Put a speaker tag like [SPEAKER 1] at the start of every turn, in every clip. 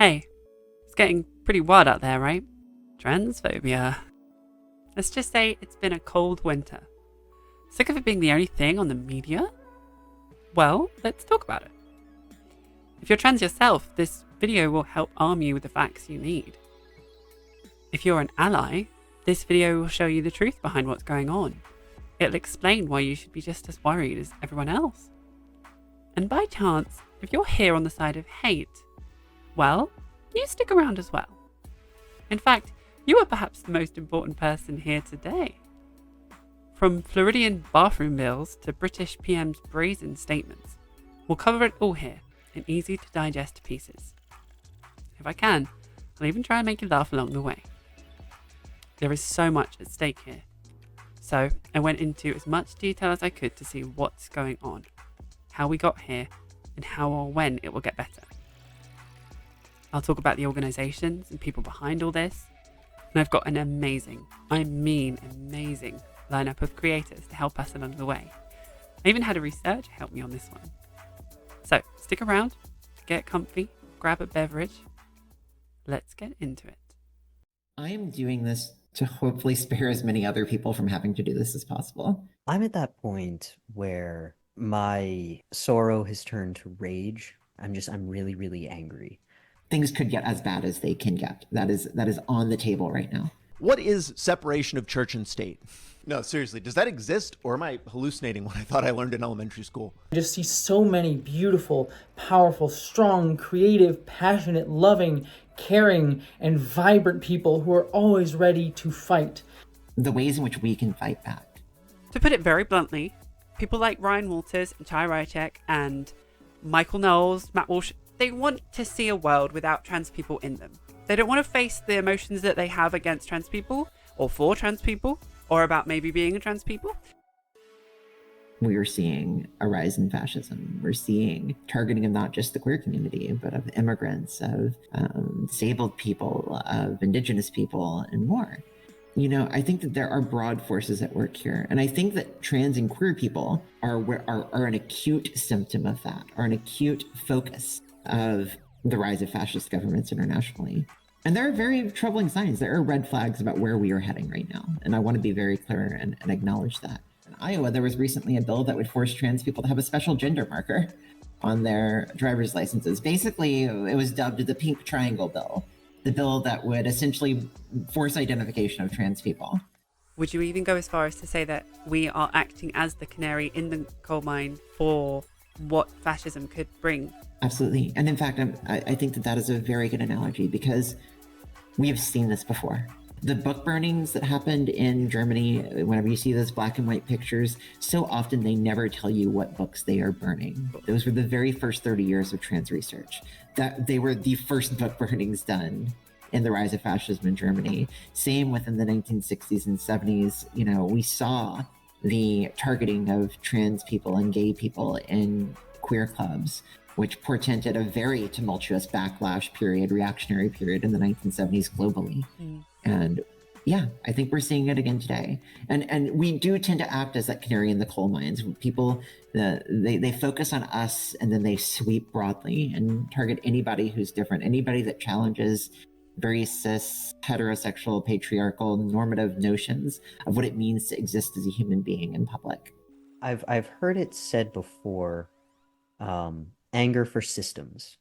[SPEAKER 1] Hey, it's getting pretty wild out there, right? Transphobia. Let's just say it's been a cold winter. Sick of it being the only thing on the media? Well, let's talk about it. If you're trans yourself, this video will help arm you with the facts you need. If you're an ally, this video will show you the truth behind what's going on. It'll explain why you should be just as worried as everyone else. And by chance, if you're here on the side of hate, well, you stick around as well. In fact, you are perhaps the most important person here today. From Floridian bathroom bills to British PM's brazen statements, we'll cover it all here in easy to digest pieces. If I can, I'll even try and make you laugh along the way. There is so much at stake here. So I went into as much detail as I could to see what's going on, how we got here, and how or when it will get better. I'll talk about the organisations and people behind all this, and I've got an amazing lineup of creators to help us along the way. I even had a researcher help me on this one. So stick around, get comfy, grab a beverage. Let's get into it.
[SPEAKER 2] I am doing this to hopefully spare as many other people from having to do this as possible.
[SPEAKER 3] I'm at that point where my sorrow has turned to rage. I'm really, really angry.
[SPEAKER 2] Things could get as bad as they can get. That is on the table right now.
[SPEAKER 4] What is separation of church and state? No, seriously, does that exist, or am I hallucinating what I thought I learned in elementary school?
[SPEAKER 5] I just see so many beautiful, powerful, strong, creative, passionate, loving, caring, and vibrant people who are always ready to fight.
[SPEAKER 2] The ways in which we can fight back.
[SPEAKER 1] To put it very bluntly, people like Ryan Walters and Chai Rychek and Michael Knowles, Matt Walsh, they want to see a world without trans people in them. They don't want to face the emotions that they have against trans people, or for trans people, or about maybe being a trans people.
[SPEAKER 2] We are seeing a rise in fascism. We're seeing targeting of not just the queer community, but of immigrants, of disabled people, of indigenous people, and more. You know, I think that there are broad forces at work here. And I think that trans and queer people are an acute symptom of that, are an acute focus of the rise of fascist governments internationally. And there are very troubling signs. There are red flags about where we are heading right now. And I want to be very clear and acknowledge that. In Iowa, there was recently a bill that would force trans people to have a special gender marker on their driver's licenses. Basically, it was dubbed the Pink Triangle Bill, the bill that would essentially force identification of trans people.
[SPEAKER 1] Would you even go as far as to say that we are acting as the canary in the coal mine for what fascism could bring?
[SPEAKER 2] Absolutely. And in fact, I think that is a very good analogy because we have seen this before. The book burnings that happened in Germany, whenever you see those black and white pictures, so often they never tell you what books they are burning. Those were the very first 30 years of trans research. That they were the first book burnings done in the rise of fascism in Germany. Same within the 1960s and 70s. You know, we saw the targeting of trans people and gay people in queer clubs, which portended a very tumultuous backlash period, reactionary period in the 1970s globally. And yeah, I think we're seeing it again today. And we do tend to act as that canary in the coal mines. People, they focus on us and then they sweep broadly and target anybody who's different, anybody that challenges very cis, heterosexual, patriarchal, normative notions of what it means to exist as a human being in public.
[SPEAKER 3] I've heard it said before, anger for systems,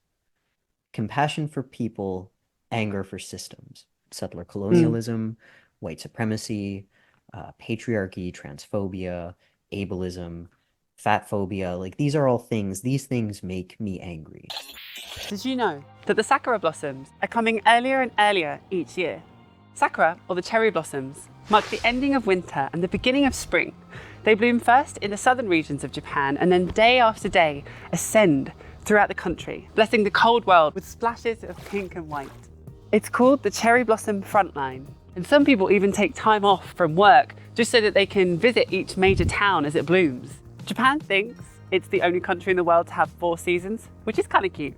[SPEAKER 3] compassion for people, anger for systems, settler colonialism, white supremacy, patriarchy, transphobia, ableism, fat phobia. Like, these are all things, these things make me angry.
[SPEAKER 1] Did you know that the sakura blossoms are coming earlier and earlier each year? Sakura, or the cherry blossoms, mark the ending of winter and the beginning of spring. They bloom first in the southern regions of Japan and then day after day ascend throughout the country, blessing the cold world with splashes of pink and white. It's called the cherry blossom frontline, and some people even take time off from work just so that they can visit each major town as it blooms. Japan thinks it's the only country in the world to have 4 seasons, which is kind of cute.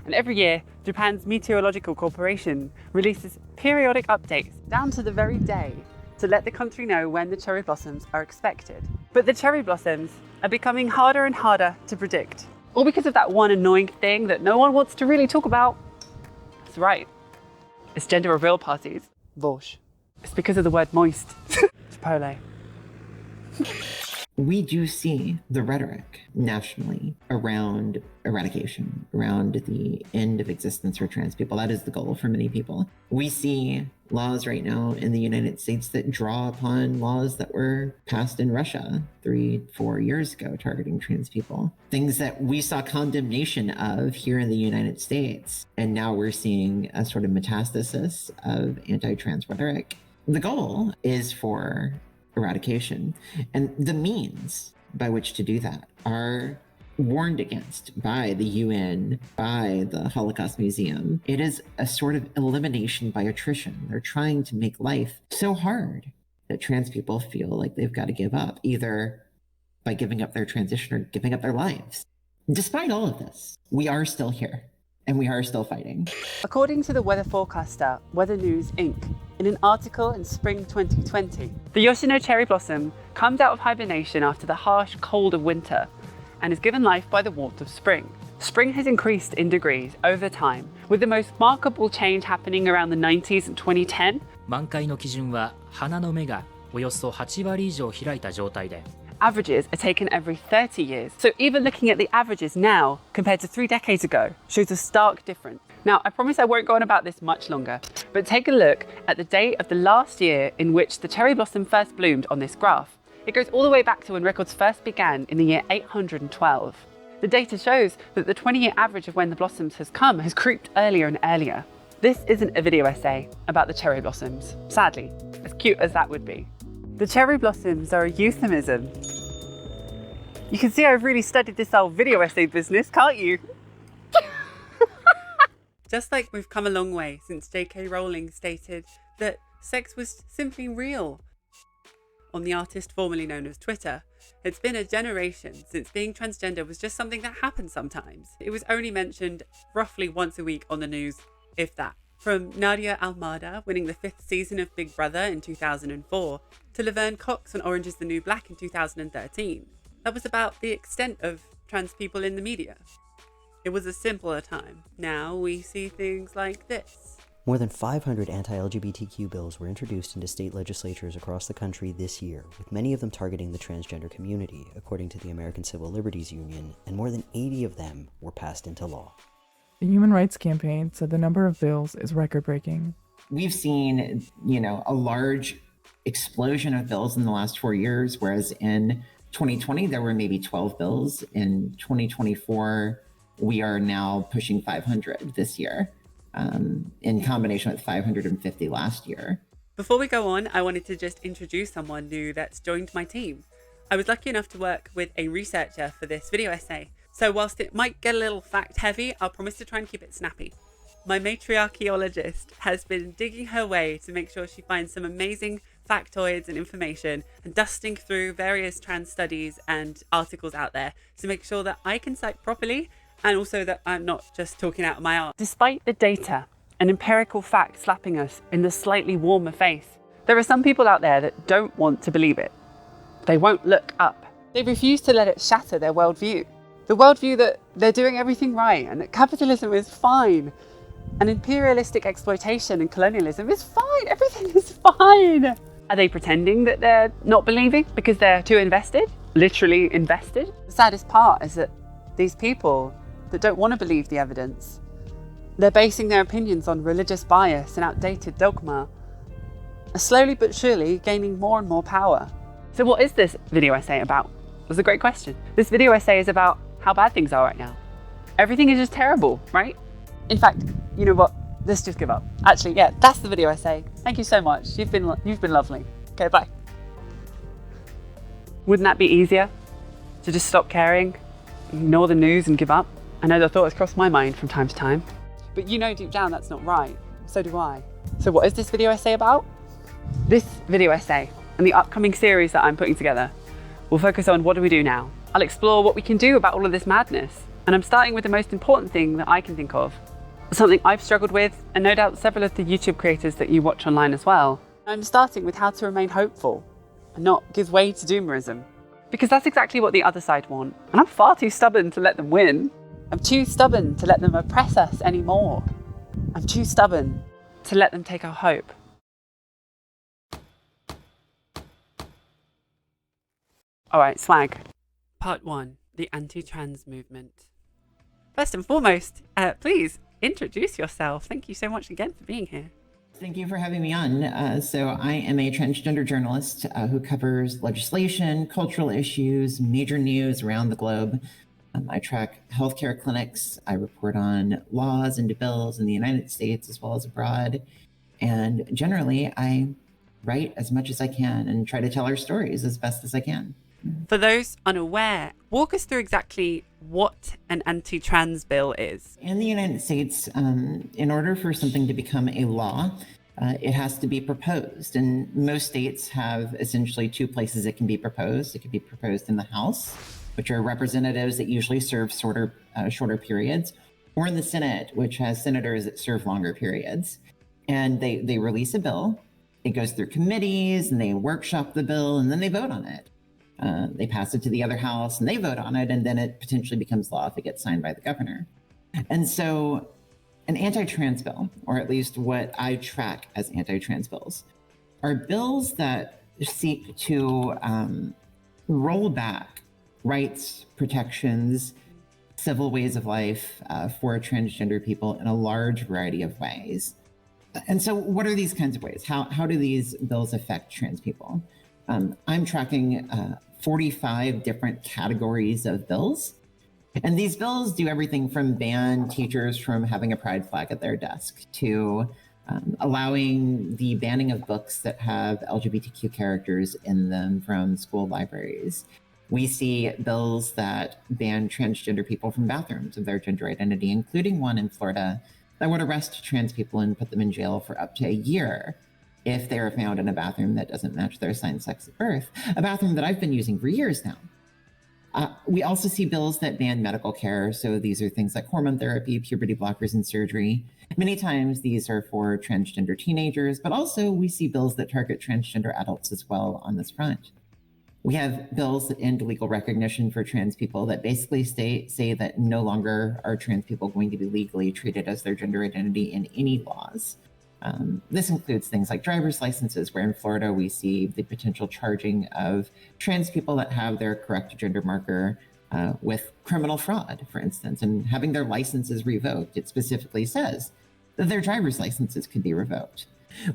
[SPEAKER 1] And every year, Japan's Meteorological Corporation releases periodic updates down to the very day to let the country know when the cherry blossoms are expected. But the cherry blossoms are becoming harder and harder to predict, all because of that one annoying thing that no one wants to really talk about: That's right. It's gender reveal parties. Vosh. It's because of the word moist. Chipotle.
[SPEAKER 2] We do see the rhetoric nationally around eradication, around the end of existence for trans people. That is the goal for many people. We see laws right now in the United States that draw upon laws that were passed in Russia 3-4 years ago targeting trans people. Things that we saw condemnation of here in the United States. And now we're seeing a sort of metastasis of anti-trans rhetoric. The goal is for eradication. And the means by which to do that are warned against by the UN, by the Holocaust Museum. It is a sort of elimination by attrition. They're trying to make life so hard that trans people feel like they've got to give up, either by giving up their transition or giving up their lives. Despite all of this, we are still here and we are still fighting.
[SPEAKER 1] According to the weather forecaster, Weather News Inc., in an article in spring 2020, the Yoshino cherry blossom comes out of hibernation after the harsh cold of winter and is given life by the warmth of spring. Spring has increased in degrees over time, with the most remarkable change happening around the 90s and 2010.
[SPEAKER 6] 満開の基準は花の芽がおよそ8割以上開いた状態で
[SPEAKER 1] Averages are taken every 30 years. So even looking at the averages now compared to 3 decades ago shows a stark difference. Now, I promise I won't go on about this much longer, but take a look at the date of the last year in which the cherry blossom first bloomed on this graph. It goes all the way back to when records first began in the year 812. The data shows that the 20-year average of when the blossoms has come has creeped earlier and earlier. This isn't a video essay about the cherry blossoms, sadly, as cute as that would be. The cherry blossoms are a euphemism. You can see I've really studied this whole video essay business, can't you? Just like we've come a long way since J.K. Rowling stated that sex was simply real on the artist formerly known as Twitter, it's been a generation since being transgender was just something that happened sometimes. It was only mentioned roughly once a week on the news, if that. From Nadia Almada winning the 5th season of Big Brother in 2004 to Laverne Cox on Orange is the New Black in 2013. That was about the extent of trans people in the media. It was a simpler time. Now we see things like this.
[SPEAKER 3] More than 500 anti-LGBTQ bills were introduced into state legislatures across the country this year, with many of them targeting the transgender community, according to the American Civil Liberties Union, and more than 80 of them were passed into law.
[SPEAKER 7] The Human Rights Campaign said the number of bills is record-breaking.
[SPEAKER 2] We've seen, a large explosion of bills in the last 4 years, whereas in 2020, there were maybe 12 bills. In 2024, we are now pushing 500 this year, in combination with 550 last year.
[SPEAKER 1] Before we go on, I wanted to just introduce someone new that's joined my team. I was lucky enough to work with a researcher for this video essay. So whilst it might get a little fact heavy, I'll promise to try and keep it snappy. My matriarchologist has been digging her way to make sure she finds some amazing factoids and information and dusting through various trans studies and articles out there to make sure that I can cite properly and also that I'm not just talking out of my arse. Despite the data and empirical facts slapping us in the slightly warmer face, there are some people out there that don't want to believe it. They won't look up. They refuse to let it shatter their worldview. The worldview that they're doing everything right and that capitalism is fine and imperialistic exploitation and colonialism is fine. Everything is fine. Are they pretending that they're not believing because they're too invested? Literally invested? The saddest part is that these people that don't want to believe the evidence, they're basing their opinions on religious bias and outdated dogma, are slowly but surely gaining more and more power. So what is this video essay about? That's a great question. This video essay is about how bad things are right now. Everything is just terrible, right? In fact, you know what? Let's just give up. Actually, yeah, that's the video essay. Thank you so much. You've been lovely. Okay, bye. Wouldn't that be easier? To just stop caring, ignore the news and give up? I know the thought has crossed my mind from time to time. But you know deep down that's not right. So do I. So what is this video essay about? This video essay and the upcoming series that I'm putting together will focus on what do we do now. I'll explore what we can do about all of this madness. And I'm starting with the most important thing that I can think of. Something I've struggled with, and no doubt several of the YouTube creators that you watch online as well. I'm starting with how to remain hopeful and not give way to doomerism. Because that's exactly what the other side want. And I'm far too stubborn to let them win. I'm too stubborn to let them oppress us anymore. I'm too stubborn to let them take our hope. Alright, swag. Part 1. The anti-trans movement. First and foremost, please introduce yourself. Thank you so much again for being here.
[SPEAKER 2] Thank you for having me on. So I am a transgender journalist who covers legislation, cultural issues, major news around the globe. I track healthcare clinics. I report on laws and bills in the United States as well as abroad. And generally, I write as much as I can and try to tell our stories as best as I can.
[SPEAKER 1] For those unaware, walk us through exactly what an anti-trans bill is.
[SPEAKER 2] In the United States, in order for something to become a law, it has to be proposed. And most states have essentially two places it can be proposed. It can be proposed in the House, which are representatives that usually serve shorter periods, or in the Senate, which has senators that serve longer periods. And they release a bill. It goes through committees, and they workshop the bill, and then they vote on it. They pass it to the other house and they vote on it, and then it potentially becomes law if it gets signed by the governor. And so an anti-trans bill, or at least what I track as anti-trans bills, are bills that seek to roll back rights, protections, civil ways of life for transgender people in a large variety of ways. And so what are these kinds of ways? How do these bills affect trans people? I'm tracking 45 different categories of bills. And these bills do everything from ban teachers from having a pride flag at their desk to allowing the banning of books that have LGBTQ characters in them from school libraries. We see bills that ban transgender people from bathrooms of their gender identity, including one in Florida that would arrest trans people and put them in jail for up to a year if they are found in a bathroom that doesn't match their assigned sex at birth, a bathroom that I've been using for years now. We also see bills that ban medical care. So these are things like hormone therapy, puberty blockers, and surgery. Many times these are for transgender teenagers, but also we see bills that target transgender adults as well on this front. We have bills that end legal recognition for trans people that basically say that no longer are trans people going to be legally treated as their gender identity in any laws. This includes things like driver's licenses, where in Florida we see the potential charging of trans people that have their correct gender marker with criminal fraud, for instance, and having their licenses revoked. It specifically says that their driver's licenses could be revoked.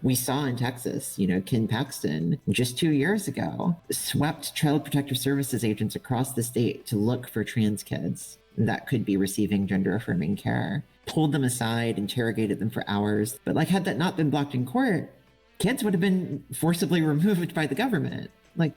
[SPEAKER 2] We saw in Texas, Ken Paxton just 2 years ago swept Child Protective Services agents across the state to look for trans kids that could be receiving gender affirming care, pulled them aside, interrogated them for hours. But had that not been blocked in court, kids would have been forcibly removed by the government.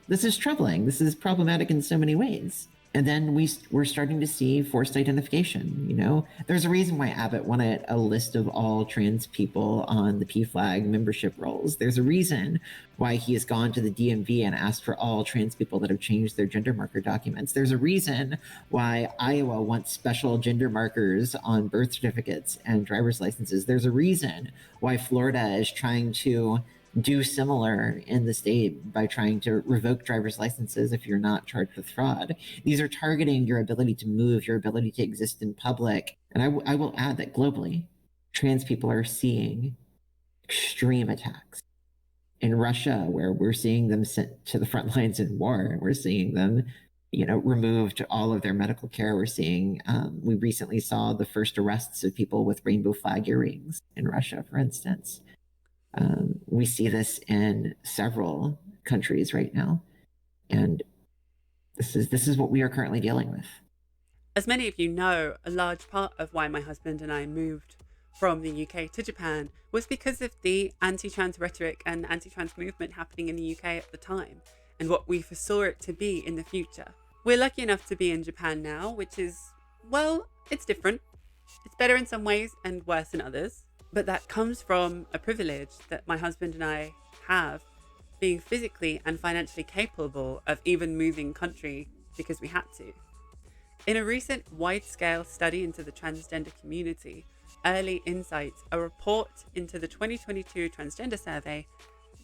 [SPEAKER 2] This is troubling. This is problematic in so many ways. And then we're starting to see forced identification. There's a reason why Abbott wanted a list of all trans people on the PFLAG membership rolls. There's a reason why he has gone to the DMV and asked for all trans people that have changed their gender marker documents. There's a reason why Iowa wants special gender markers on birth certificates and driver's licenses. There's a reason why Florida is trying to do similar in the state by trying to revoke driver's licenses if you're not charged with fraud. These are targeting your ability to move, your ability to exist in public. And I will add that globally, trans people are seeing extreme attacks. In Russia, where we're seeing them sent to the front lines in war, we're seeing them, removed all of their medical care. We're seeing, we recently saw the first arrests of people with rainbow flag earrings in Russia, for instance. We see this in several countries right now, and this is what we are currently dealing with.
[SPEAKER 1] As many of you know, a large part of why my husband and I moved from the UK to Japan was because of the anti-trans rhetoric and anti-trans movement happening in the UK at the time, and what we foresaw it to be in the future. We're lucky enough to be in Japan now, which is, well, it's different. It's better in some ways and worse in others. But that comes from a privilege that my husband and I have, being physically and financially capable of even moving country because we had to. In a recent wide-scale study into the transgender community, Early Insights, a report into the 2022 transgender survey,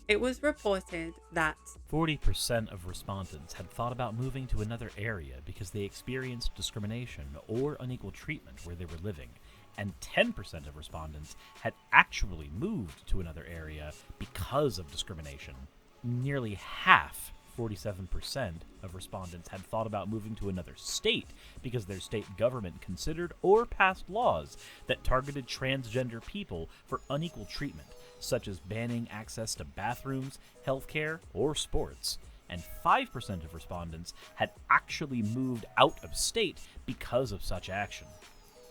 [SPEAKER 1] it was reported that
[SPEAKER 8] 40% of respondents had thought about moving to another area because they experienced discrimination or unequal treatment where they were living, and 10% of respondents had actually moved to another area because of discrimination. Nearly half, 47% of respondents had thought about moving to another state because their state government considered or passed laws that targeted transgender people for unequal treatment, such as banning access to bathrooms, healthcare, or sports. And 5% of respondents had actually moved out of state because of such action.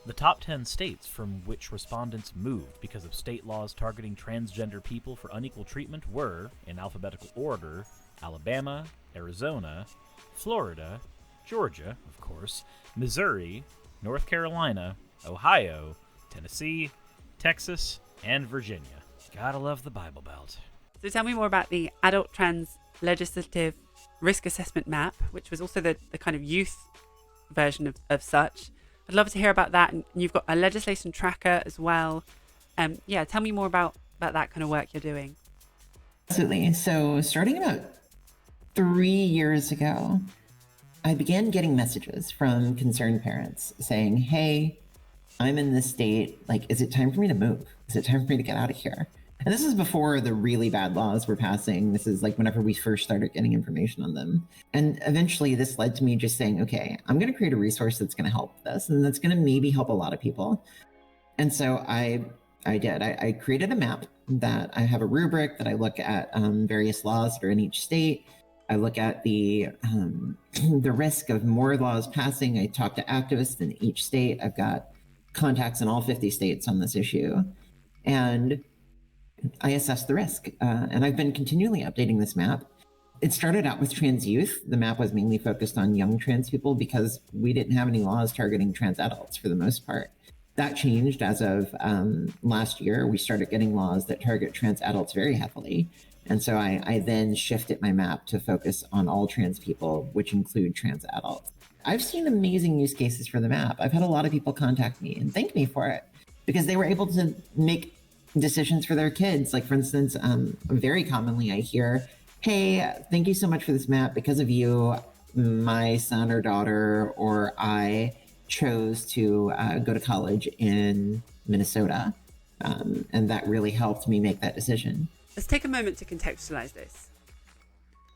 [SPEAKER 8] The top 10 states from which respondents moved because of state laws targeting transgender people for unequal treatment were, in alphabetical order, Alabama, Arizona, Florida, Georgia, of course, Missouri, North Carolina, Ohio, Tennessee, Texas, and Virginia. Gotta love the Bible Belt.
[SPEAKER 1] So tell me more about the Adult Trans Legislative Risk Assessment Map, which was also the kind of youth version of such. I'd love to hear about that. And you've got a legislation tracker as well. Yeah, tell me more about that kind of work you're doing.
[SPEAKER 2] Absolutely. So starting about 3 years ago, I began getting messages from concerned parents saying, hey, I'm in this state. Like, is it time for me to move? Is it time for me to get out of here? And this is before the really bad laws were passing. This is like whenever we first started getting information on them. And eventually this led to me just saying, okay, I'm going to create a resource that's going to help this, and that's going to maybe help a lot of people. And so I did. I created a map that I have a rubric that I look at various laws that are in each state. I look at the risk of more laws passing. I talk to activists in each state. I've got contacts in all 50 states on this issue. And I assess the risk. And I've been continually updating this map. It started out with trans youth. The map was mainly focused on young trans people because we didn't have any laws targeting trans adults for the most part. That changed as of last year. We started getting laws that target trans adults very heavily. And so I then shifted my map to focus on all trans people, which include trans adults. I've seen amazing use cases for the map. I've had a lot of people contact me and thank me for it because they were able to make decisions for their kids. Like, for instance, very commonly I hear, hey, thank you so much for this map. Because of you, my son or daughter or I chose to go to college in Minnesota. And that really helped me make that decision.
[SPEAKER 1] Let's take a moment to contextualize this.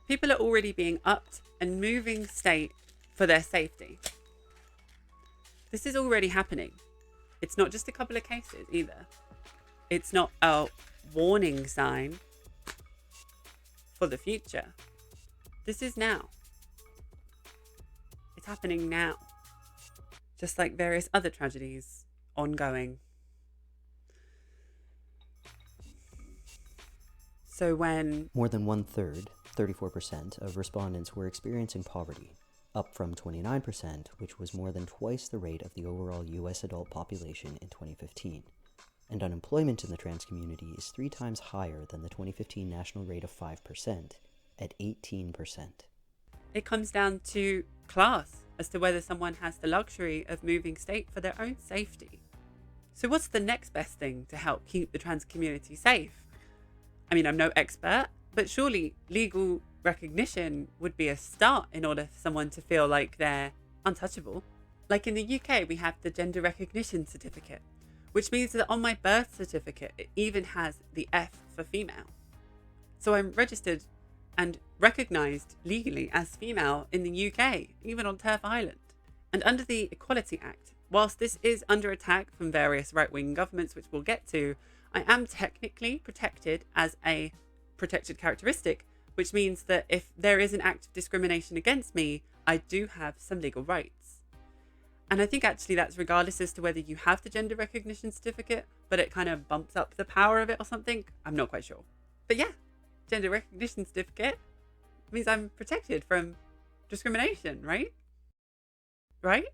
[SPEAKER 1] People are already being upped and moving state for their safety. This is already happening. It's not just a couple of cases either. It's not a warning sign for the future. This is now. It's happening now. Just like various other tragedies ongoing. So when
[SPEAKER 3] More than 1/3, 34%, of respondents were experiencing poverty, up from 29%, which was more than twice the rate of the overall US adult population in 2015. And unemployment in the trans community is 3 times higher than the 2015 national rate of 5%, at 18%.
[SPEAKER 1] it comes down to class as to whether someone has the luxury of moving state for their own safety. So what's the next best thing to help keep the trans community safe? I mean, I'm no expert, but surely legal recognition would be a start in order for someone to feel like they're untouchable. Like in the UK, we have the gender recognition certificate, which means that on my birth certificate, it even has the F for female. So I'm registered and recognised legally as female in the UK, even on Turf Island. And under the Equality Act, whilst this is under attack from various right-wing governments, which we'll get to, I am technically protected as a protected characteristic, which means that if there is an act of discrimination against me, I do have some legal rights. And I think actually that's regardless as to whether you have the gender recognition certificate, but it kind of bumps up the power of it or something. I'm not quite sure. But yeah, gender recognition certificate means I'm protected from discrimination, right? Right?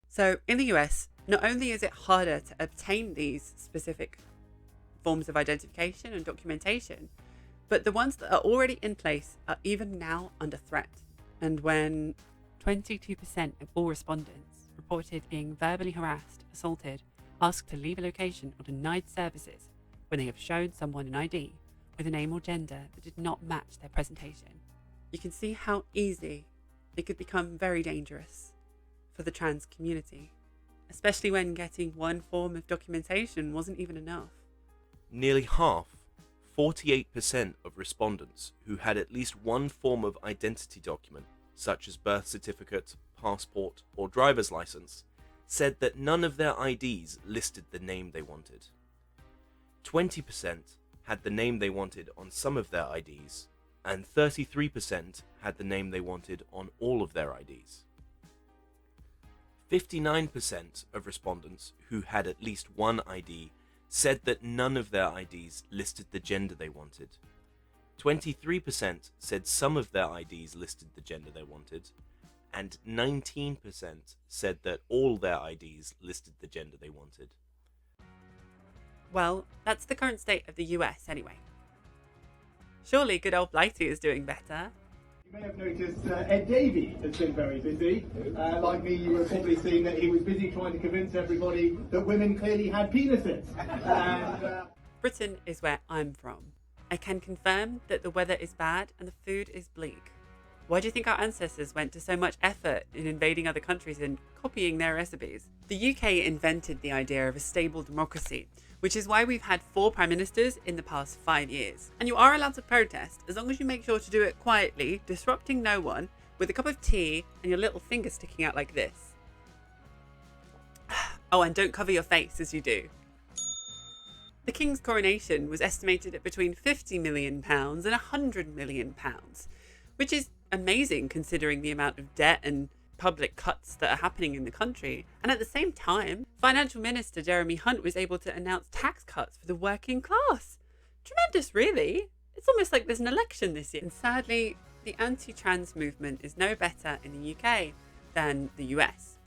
[SPEAKER 1] So in the US, not only is it harder to obtain these specific forms of identification and documentation, but the ones that are already in place are even now under threat. And when 22% of all respondents reported being verbally harassed, assaulted, asked to leave a location, or denied services when they have shown someone an ID with a name or gender that did not match their presentation, you can see how easy it could become very dangerous for the trans community. especially when getting one form of documentation wasn't even enough.
[SPEAKER 9] Nearly half, 48% of respondents who had at least one form of identity document, such as birth certificate, passport, or driver's license, said that none of their IDs listed the name they wanted. 20% had the name they wanted on some of their IDs, and 33% had the name they wanted on all of their IDs. 59% of respondents who had at least one ID said that none of their IDs listed the gender they wanted. 23% said some of their IDs listed the gender they wanted, and 19% said that all their IDs listed the gender they wanted.
[SPEAKER 1] Well, that's the current state of the US anyway. Surely good old Blighty is doing better.
[SPEAKER 10] You may have noticed Ed Davey has been very busy. Like me, you have probably seen that he was busy trying to convince everybody that women clearly had penises.
[SPEAKER 1] Britain is where I'm from. I can confirm that the weather is bad and the food is bleak. Why do you think our ancestors went to so much effort in invading other countries and copying their recipes? The UK invented the idea of a stable democracy, which is why we've had 4 prime ministers in the past 5 years. And you are allowed to protest as long as you make sure to do it quietly, disrupting no one, with a cup of tea and your little finger sticking out like this. Oh, and don't cover your face as you do. The King's coronation was estimated at between £50 million and £100 million, which is amazing considering the amount of debt and public cuts that are happening in the country. And at the same time, Financial Minister Jeremy Hunt was able to announce tax cuts for the working class. Tremendous, really. It's almost like there's an election this year. And sadly, the anti-trans movement is no better in the UK than the US.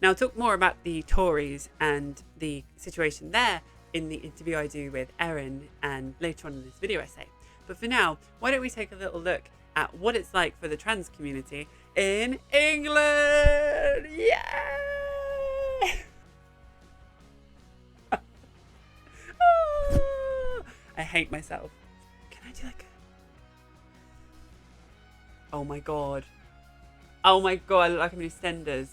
[SPEAKER 1] Now, I'll talk more about the Tories and the situation there in the interview I do with Erin and later on in this video essay. But for now, why don't we take a little look at what it's like for the trans community in England. Yeah! I hate myself. Can I do like a... Oh my god. Oh my god, I look like I'm in EastEnders.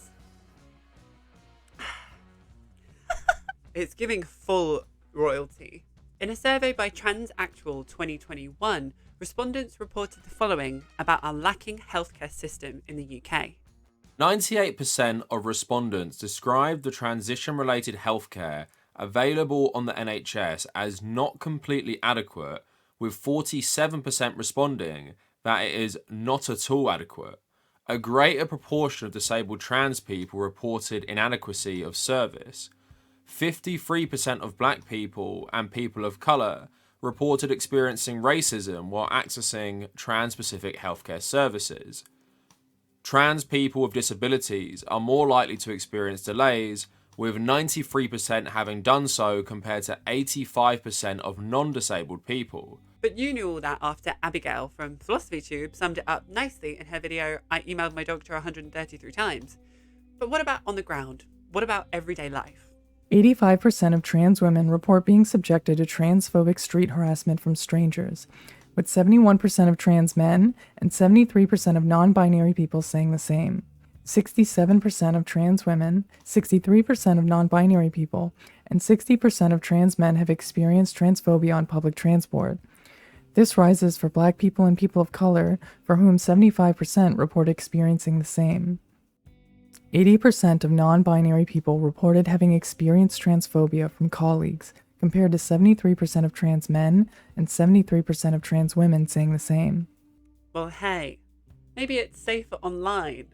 [SPEAKER 1] It's giving full royalty. In a survey by Transactual 2021, respondents reported the following about our lacking healthcare system in the UK.
[SPEAKER 11] 98% of respondents described the transition-related healthcare available on the NHS as not completely adequate, with 47% responding that it is not at all adequate. A greater proportion of disabled trans people reported inadequacy of service. 53% of black people and people of colour reported experiencing racism while accessing trans-specific healthcare services. Trans people with disabilities are more likely to experience delays, with 93% having done so compared to 85% of non-disabled people.
[SPEAKER 1] But you knew all that after Abigail from PhilosophyTube summed it up nicely in her video, I emailed my doctor 133 times. But what about on the ground? What about everyday life?
[SPEAKER 7] 85% of trans women report being subjected to transphobic street harassment from strangers, with 71% of trans men and 73% of non-binary people saying the same. 67% of trans women, 63% of non-binary people, and 60% of trans men have experienced transphobia on public transport. This rises for Black people and people of color, for whom 75% report experiencing the same. 80% of non-binary people reported having experienced transphobia from colleagues, compared to 73% of trans men and 73% of trans women saying the same.
[SPEAKER 1] Well, hey, maybe it's safer online.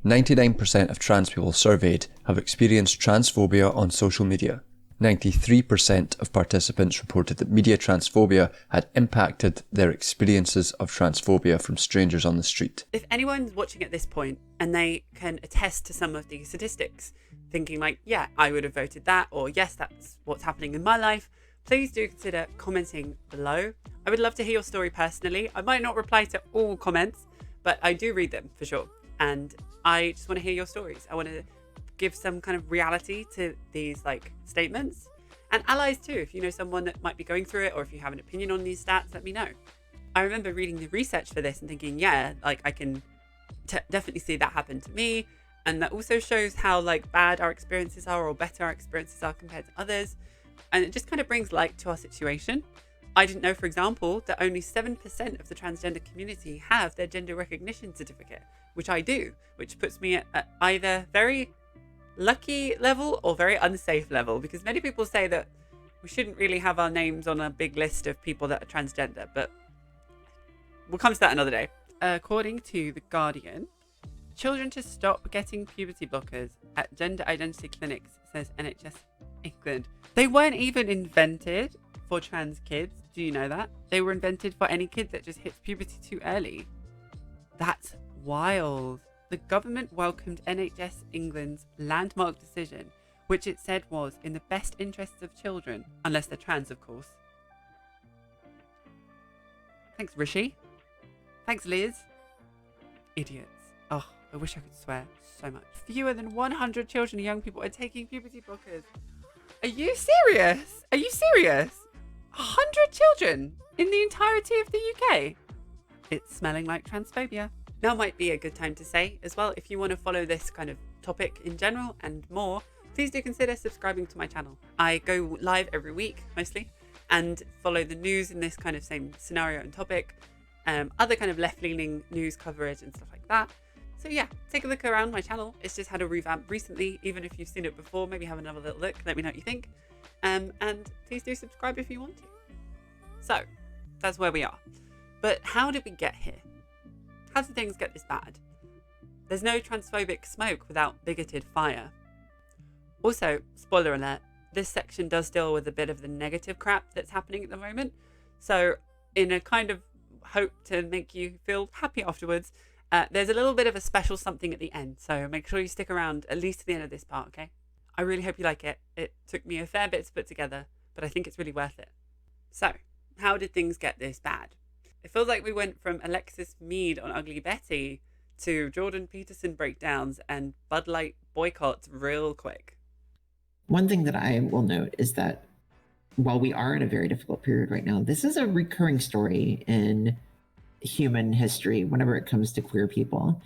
[SPEAKER 12] 99% of trans people surveyed have experienced transphobia on social media. 93% of participants reported that media transphobia had impacted their experiences of transphobia from strangers on the street.
[SPEAKER 1] If anyone's watching at this point and they can attest to some of these statistics, thinking like, yeah, I would have voted that, or yes, that's what's happening in my life, please do consider commenting below. I would love to hear your story personally. I might not reply to all comments, but I do read them for sure. And I just want to hear your stories. I want to give some kind of reality to these like statements, and allies too. If you know someone that might be going through it, or if you have an opinion on these stats, let me know. I remember reading the research for this and thinking, yeah, like I can definitely see that happen to me, And that also shows how like bad our experiences are or better our experiences are compared to others. And it just kind of brings light to our situation. I didn't know, for example, that only 7% of the transgender community have their gender recognition certificate, which I do, which puts me at either very lucky level or very unsafe level, because many people say that we shouldn't really have our names on a big list of people that are transgender, but we'll come to that another day. According to The Guardian, children to stop getting puberty blockers at gender identity clinics, says NHS England. They weren't even invented for trans kids. Do you know that? They were invented for any kid that just hits puberty too early. That's wild. The government welcomed NHS England's landmark decision, which it said was in the best interests of children, unless they're trans, of course. Thanks, Rishi. Thanks, Liz. Idiots. Oh, I wish I could swear so much. Fewer than 100 children and young people are taking puberty blockers. Are you serious? Are you serious? 100 children in the entirety of the UK? It's smelling like transphobia. Now might be a good time to say as well, if you want to follow this kind of topic in general and more, please do consider subscribing to my channel. I go live every week, mostly, and follow the news in this kind of same scenario and topic, other kind of left-leaning news coverage and stuff like that. So yeah, take a look around my channel. It's just had a revamp recently. Even if you've seen it before, maybe have another little look. Let me know what you think. And please do subscribe if you want to. So that's where we are. But how did we get here? How did things get this bad? There's no transphobic smoke without bigoted fire. Also, spoiler alert, this section does deal with a bit of the negative crap that's happening at the moment. So in a kind of hope to make you feel happy afterwards, there's a little bit of a special something at the end. So make sure you stick around at least to the end of this part, okay? I really hope you like it. It took me a fair bit to put together, but I think it's really worth it. So, how did things get this bad? It feels like we went from Alexis Mead on Ugly Betty to Jordan Peterson breakdowns and Bud Light boycotts real quick.
[SPEAKER 2] One thing that I will note is that while we are in a very difficult period right now, this is a recurring story in human history whenever it comes to queer people.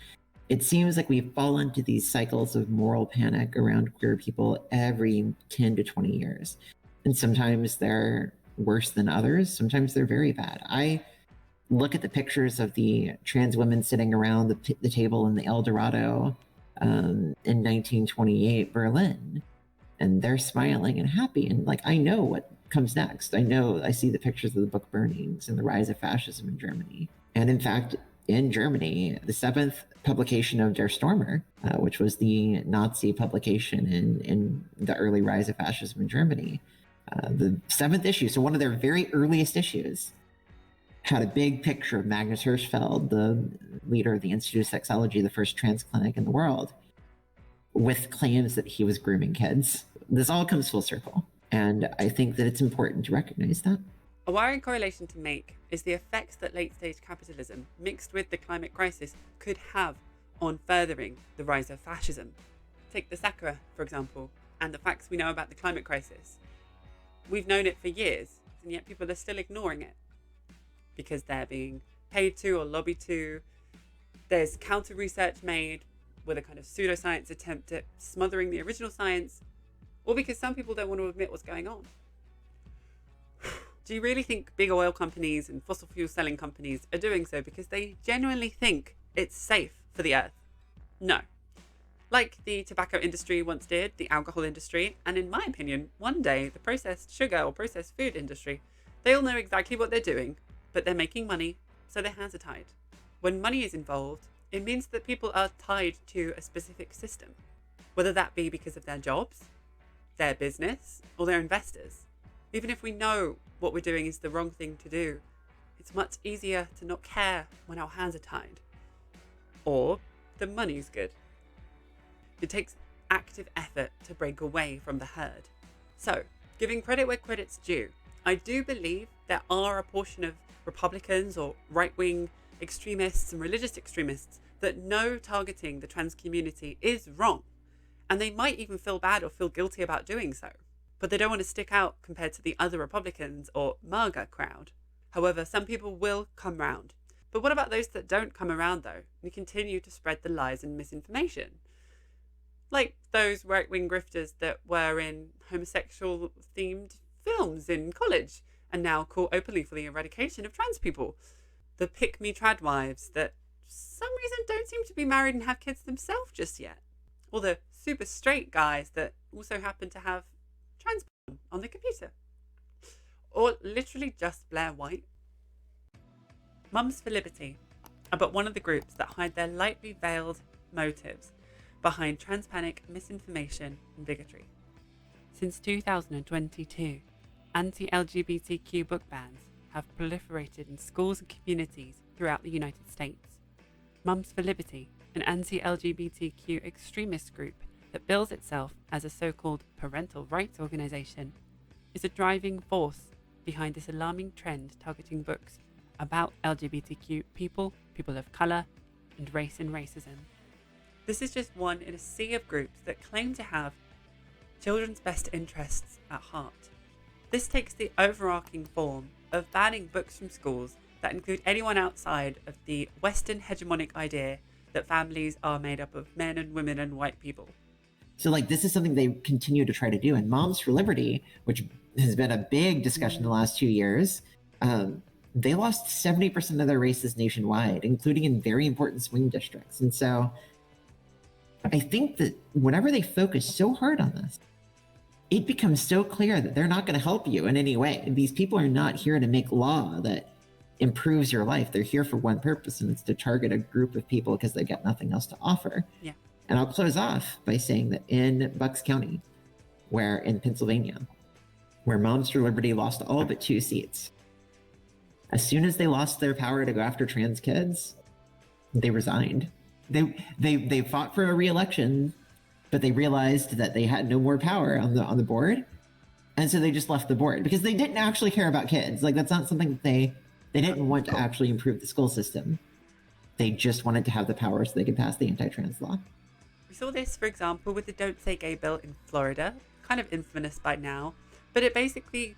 [SPEAKER 2] It seems like we fall into these cycles of moral panic around queer people every 10 to 20 years. And sometimes they're worse than others. Sometimes they're very bad. I look at the pictures of the trans women sitting around the table in the El Dorado in 1928 Berlin, and they're smiling and happy. And like, I know what comes next. I see the pictures of the book burnings and the rise of fascism in Germany. And in fact, in Germany, the 7th publication of Der Stürmer, which was the Nazi publication in the early rise of fascism in Germany, the 7th issue, so one of their very earliest issues, had a big picture of Magnus Hirschfeld, the leader of the Institute of Sexology, the first trans clinic in the world, with claims that he was grooming kids. This all comes full circle. And I think that it's important to recognize that.
[SPEAKER 1] A worrying correlation to make is the effects that late-stage capitalism, mixed with the climate crisis, could have on furthering the rise of fascism. Take the Sakura, for example, and the facts we know about the climate crisis. We've known it for years, and yet people are still ignoring it because they're being paid to or lobbied to. There's counter-research made with a kind of pseudoscience attempt at smothering the original science, or because some people don't want to admit what's going on. Do you really think big oil companies and fossil fuel selling companies are doing so because they genuinely think it's safe for the earth? No. Like the tobacco industry once did, the alcohol industry, and in my opinion, one day the processed sugar or processed food industry, they all know exactly what they're doing, but they're making money, so their hands are tied. When money is involved, it means that people are tied to a specific system, whether that be because of their jobs, their business, or their investors. Even if we know what we're doing is the wrong thing to do, it's much easier to not care when our hands are tied. Or the money's good. It takes active effort to break away from the herd. So, giving credit where credit's due, I do believe there are a portion of Republicans or right-wing extremists and religious extremists that know targeting the trans community is wrong. And they might even feel bad or feel guilty about doing so. But they don't want to stick out compared to the other Republicans or MAGA crowd. However, some people will come round. But what about those that don't come around though, and continue to spread the lies and misinformation? Like those right-wing grifters that were in homosexual-themed films in college and now call openly for the eradication of trans people. The pick-me trad wives that for some reason don't seem to be married and have kids themselves just yet. Or the super straight guys that also happen to have trans porn on the computer. Or literally just Blair White. Mums for Liberty are but one of the groups that hide their lightly veiled motives behind trans panic, misinformation and bigotry. Since 2022, anti-LGBTQ book bans have proliferated in schools and communities throughout the United States. Mums for Liberty, an anti-LGBTQ extremist group that bills itself as a so-called parental rights organization, is a driving force behind this alarming trend targeting books about LGBTQ people, people of colour, and race and racism. This is just one in a sea of groups that claim to have children's best interests at heart. This takes the overarching form of banning books from schools that include anyone outside of the Western hegemonic idea that families are made up of men and women and white people.
[SPEAKER 2] So like this is something they continue to try to do. And Moms for Liberty, which has been a big discussion the last 2 years, they lost 70% of their races nationwide, including in very important swing districts. And so I think that whenever they focus so hard on this, it becomes so clear that they're not going to help you in any way. These people are not here to make law that improves your life. They're here for one purpose, and it's to target a group of people because they've got nothing else to offer.
[SPEAKER 1] Yeah.
[SPEAKER 2] And I'll close off by saying that in Bucks County, in Pennsylvania, where Moms for Liberty lost all but 2 seats, as soon as they lost their power to go after trans kids, they resigned. They fought for a re-election, but they realized that they had no more power on the board, and so they just left the board because they didn't actually care about kids. Like that's not something that they didn't want to actually improve the school system. They just wanted to have the power so they could pass the anti-trans law.
[SPEAKER 1] We saw this, for example, with the Don't Say Gay bill in Florida, kind of infamous by now, but it basically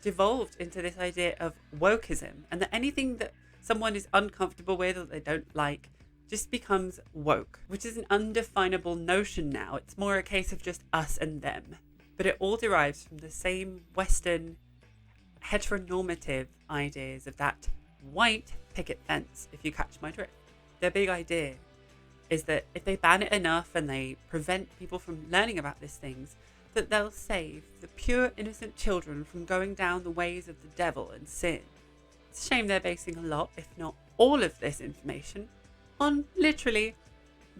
[SPEAKER 1] devolved into this idea of wokeism, and that anything that someone is uncomfortable with or they don't like just becomes woke, which is an undefinable notion now. It's more a case of just us and them. But it all derives from the same Western heteronormative ideas of that white picket fence, if you catch my drift. Their big idea is that if they ban it enough and they prevent people from learning about these things, that they'll save the pure innocent children from going down the ways of the devil and sin. It's a shame they're basing a lot, if not all of this information, on literally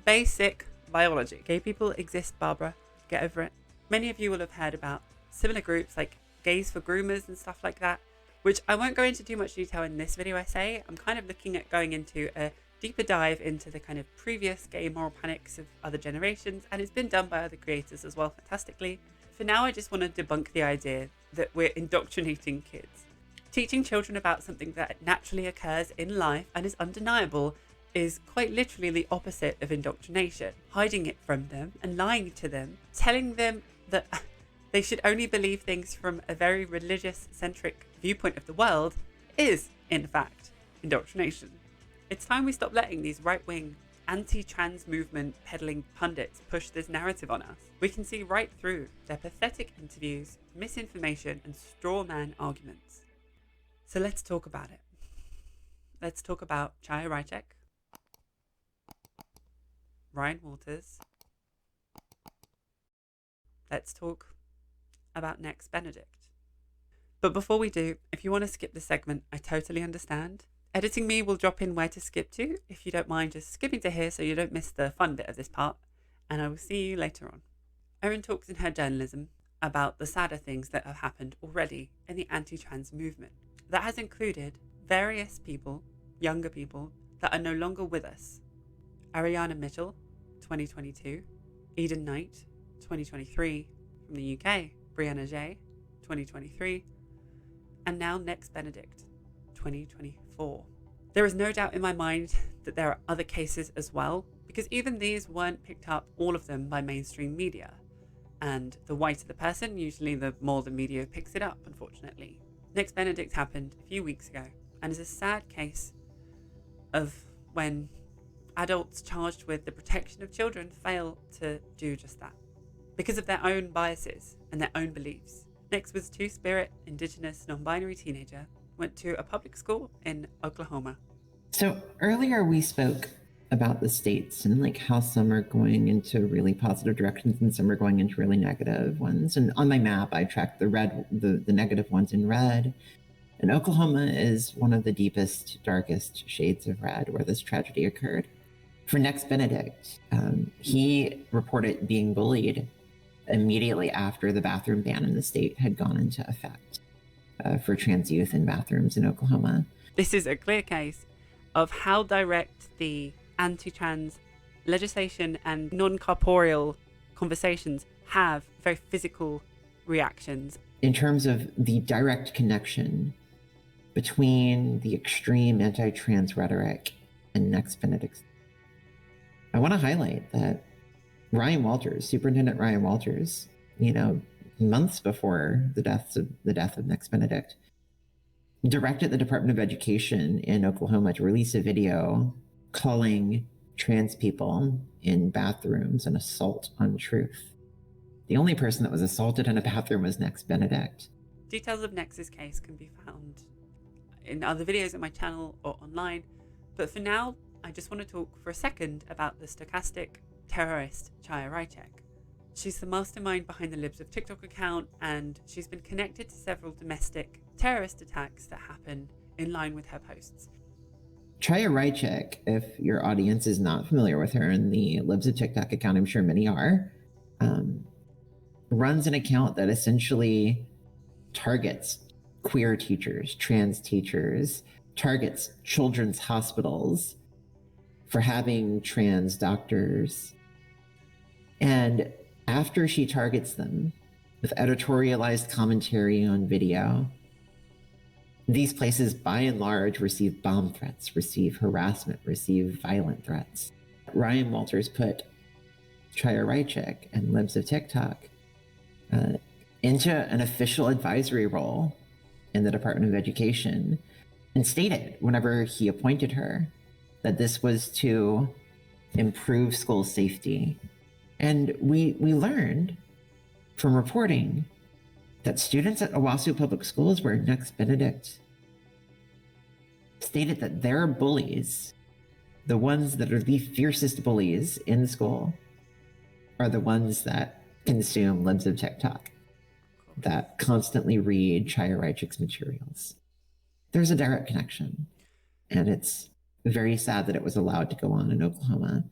[SPEAKER 1] basic biology. Gay people exist, Barbara. Get over it. Many of you will have heard about similar groups like Gays for Groomers and stuff like that, which I won't go into too much detail in this video essay. I'm kind of looking at going into a deeper dive into the kind of previous gay moral panics of other generations, and it's been done by other creators as well fantastically. For now, I just want to debunk the idea that we're indoctrinating kids. Teaching children about something that naturally occurs in life and is undeniable is quite literally the opposite of indoctrination. Hiding it from them and lying to them, telling them that they should only believe things from a very religious-centric viewpoint of the world is, in fact, indoctrination. It's time we stop letting these right-wing, anti-trans movement peddling pundits push this narrative on us. We can see right through their pathetic interviews, misinformation, and straw man arguments. So let's talk about it. Let's talk about Chaya Rajek, Ryan Walters. Let's talk about Next Benedict. But before we do, if you want to skip this segment, I totally understand. Editing me will drop in where to skip to, if you don't mind just skipping to here so you don't miss the fun bit of this part, and I will see you later on. Erin talks in her journalism about the sadder things that have happened already in the anti-trans movement. That has included various people, younger people, that are no longer with us. Ariana Mitchell, 2022, Eden Knight, 2023, from the UK, Brianna J, 2023, and now Next Benedict, 2024. There is no doubt in my mind that there are other cases as well, because even these weren't picked up, all of them, by mainstream media. And the whiter the person, usually the more the media picks it up, unfortunately. Next Benedict happened a few weeks ago, and is a sad case of when adults charged with the protection of children fail to do just that because of their own biases and their own beliefs. Next was two-spirit, indigenous, non-binary teenager, went to a public school in Oklahoma.
[SPEAKER 2] So earlier we spoke about the states and like how some are going into really positive directions and some are going into really negative ones. And on my map, I tracked the negative ones in red. And Oklahoma is one of the deepest, darkest shades of red where this tragedy occurred. For Next Benedict, he reported being bullied immediately after the bathroom ban in the state had gone into effect for trans youth in bathrooms in Oklahoma.
[SPEAKER 1] This is a clear case of how direct the anti-trans legislation and non-corporeal conversations have very physical reactions.
[SPEAKER 2] In terms of the direct connection between the extreme anti-trans rhetoric and Next Benedict, I want to highlight that Superintendent Ryan Walters, months before the death of Next Benedict, directed the Department of Education in Oklahoma to release a video calling trans people in bathrooms an assault on truth. The only person that was assaulted in a bathroom was Next Benedict.
[SPEAKER 1] Details of Nex's case can be found in other videos on my channel or online, but for now, I just want to talk for a second about the stochastic terrorist Chaya Raichek. She's the mastermind behind the Libs of TikTok account, and she's been connected to several domestic terrorist attacks that happen in line with her posts.
[SPEAKER 2] Chaya Raichek, if your audience is not familiar with her, and the Libs of TikTok account, I'm sure many are, runs an account that essentially targets queer teachers, trans teachers, targets children's hospitals for having trans doctors. And after she targets them with editorialized commentary on video, these places by and large receive bomb threats, receive harassment, receive violent threats. Ryan Walters put Chaya Raichek and Libs of TikTok into an official advisory role in the Department of Education and stated whenever he appointed her that this was to improve school safety. And we learned from reporting that students at Owasso Public Schools, where Next Benedict stated that their bullies, the ones that are the fiercest bullies in the school, are the ones that consume Libs of TikTok, that constantly read Chaya Raichek's materials. There's a direct connection, and it's very sad that it was allowed to go on in Oklahoma.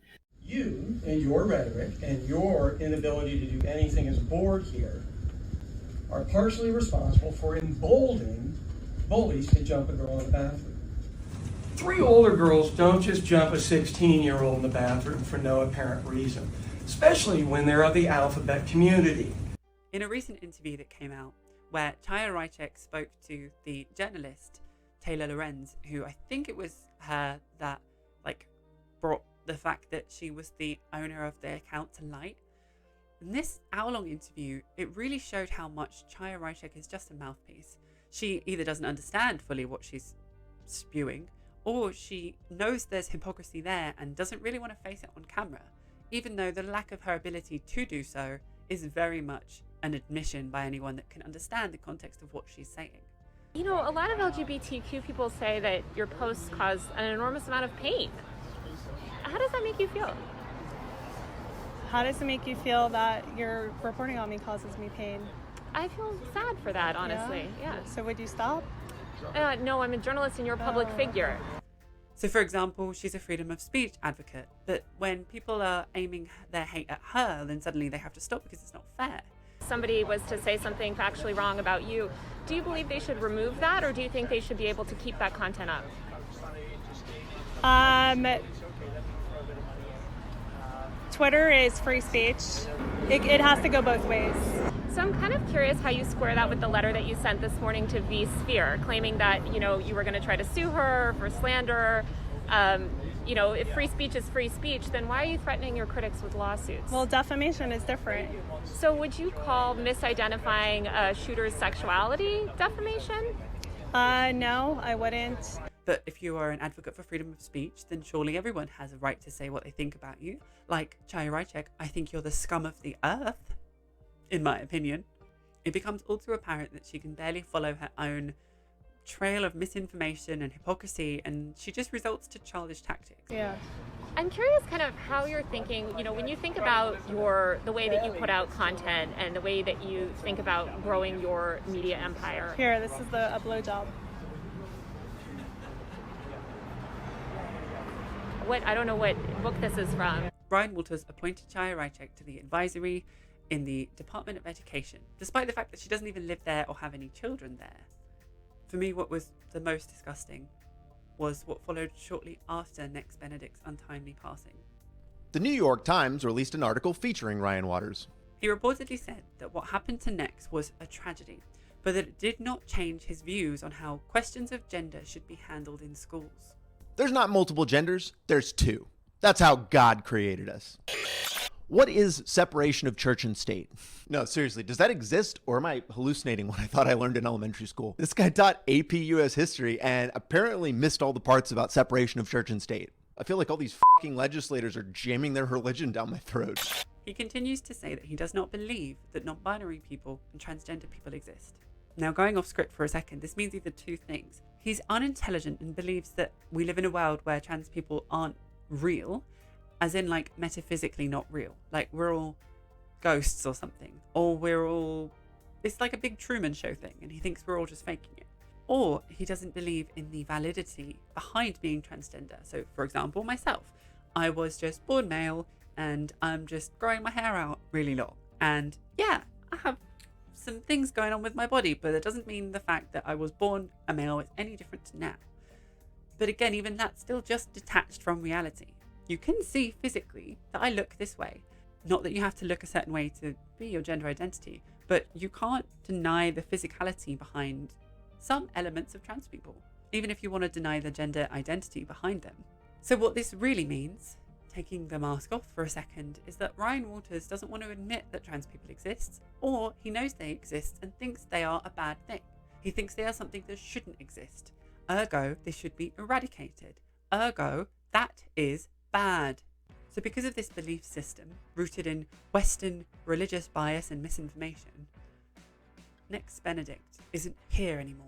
[SPEAKER 13] You and your rhetoric and your inability to do anything as a board here are partially responsible for emboldening bullies to jump a girl in the bathroom. 3 older girls don't just jump a 16-year-old in the bathroom for no apparent reason, especially when they're of the alphabet community.
[SPEAKER 1] In a recent interview that came out, where Chaya Raichek spoke to the journalist Taylor Lorenz, who I think it was her that brought the fact that she was the owner of the account to light. In this hour-long interview, it really showed how much Chaya Raichek is just a mouthpiece. She either doesn't understand fully what she's spewing, or she knows there's hypocrisy there and doesn't really want to face it on camera, even though the lack of her ability to do so is very much an admission by anyone that can understand the context of what she's saying.
[SPEAKER 14] A lot of LGBTQ people say that your posts cause an enormous amount of pain. How does that make you feel?
[SPEAKER 15] How does it make you feel that your reporting on me causes me pain?
[SPEAKER 14] I feel sad for that, honestly. Yeah.
[SPEAKER 15] So would you stop?
[SPEAKER 14] No, I'm a journalist and you're a public figure.
[SPEAKER 1] So, for example, she's a freedom of speech advocate, but when people are aiming their hate at her, then suddenly they have to stop because it's not fair.
[SPEAKER 14] Somebody was to say something factually wrong about you, do you believe they should remove that, or do you think they should be able to keep that content up?
[SPEAKER 15] Twitter is free speech. It has to go both ways.
[SPEAKER 14] So I'm kind of curious how you square that with the letter that you sent this morning to V Sphere, claiming that, you were going to try to sue her for slander. If free speech is free speech, then why are you threatening your critics with lawsuits?
[SPEAKER 15] Well, defamation is different.
[SPEAKER 14] So would you call misidentifying a shooter's sexuality defamation?
[SPEAKER 15] No, I wouldn't.
[SPEAKER 1] But if you are an advocate for freedom of speech, then surely everyone has a right to say what they think about you. Like Chaya Raichek, I think you're the scum of the earth, in my opinion. It becomes all too apparent that she can barely follow her own trail of misinformation and hypocrisy, and she just resorts to childish tactics.
[SPEAKER 15] Yeah.
[SPEAKER 14] I'm curious kind of how you're thinking, when you think about the way that you put out content and the way that you think about growing your media empire.
[SPEAKER 15] Here, this is a blowjob.
[SPEAKER 14] I don't know what book this is from.
[SPEAKER 1] Ryan Walters appointed Chaya Raichek to the advisory in the Department of Education, despite the fact that she doesn't even live there or have any children there. For me, what was the most disgusting was what followed shortly after Nex Benedict's untimely passing.
[SPEAKER 4] The New York Times released an article featuring Ryan Waters.
[SPEAKER 1] He reportedly said that what happened to Nex was a tragedy, but that it did not change his views on how questions of gender should be handled in schools.
[SPEAKER 4] There's not multiple genders, there's two. That's how God created us. What is separation of church and state? No, seriously, does that exist, or am I hallucinating what I thought I learned in elementary school? This guy taught AP US history and apparently missed all the parts about separation of church and state. I feel like all these fucking legislators are jamming their religion down my throat.
[SPEAKER 1] He continues to say that he does not believe that non-binary people and transgender people exist. Now, going off script for a second, this means either two things. He's unintelligent and believes that we live in a world where trans people aren't real, as in like metaphysically not real, like we're all ghosts or something, or it's like a big Truman Show thing and he thinks we're all just faking it. Or he doesn't believe in the validity behind being transgender. So for example, myself, I was just born male and I'm just growing my hair out really long, and yeah, I have some things going on with my body, but it doesn't mean the fact that I was born a male is any different to now. But again, even that's still just detached from reality. You can see physically that I look this way. Not that you have to look a certain way to be your gender identity, but you can't deny the physicality behind some elements of trans people, even if you want to deny the gender identity behind them. So what this really means, taking the mask off for a second, is that Ryan Walters doesn't want to admit that trans people exist, or he knows they exist and thinks they are a bad thing. He thinks they are something that shouldn't exist. Ergo, they should be eradicated. Ergo, that is bad. So because of this belief system, rooted in Western religious bias and misinformation, Nex Benedict isn't here anymore.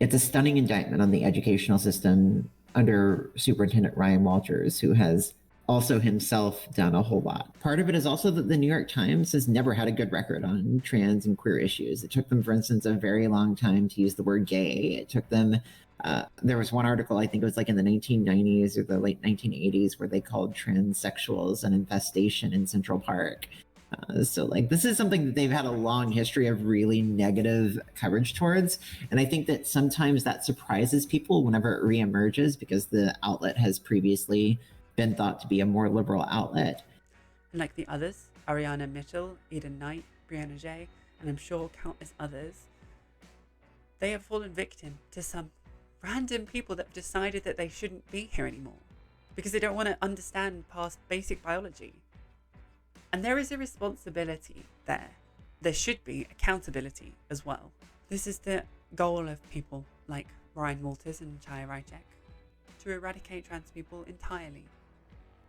[SPEAKER 2] It's a stunning indictment on the educational system under Superintendent Ryan Walters, who has also himself done a whole lot. Part of it is also that the New York Times has never had a good record on trans and queer issues. It took them, for instance, a very long time to use the word gay. It took them, there was one article, I think it was like in the 1990s or the late 1980s, where they called transsexuals an infestation in Central Park. So like this is something that they've had a long history of really negative coverage towards. And I think that sometimes that surprises people whenever it reemerges, because the outlet has previously been thought to be a more liberal outlet.
[SPEAKER 1] And like the others, Ariana Mitchell, Eden Knight, Brianna J, and I'm sure countless others, they have fallen victim to some random people that have decided that they shouldn't be here anymore because they don't want to understand past basic biology. And there is a responsibility there. There should be accountability as well. This is the goal of people like Ryan Walters and Chaya Raichek, to eradicate trans people entirely.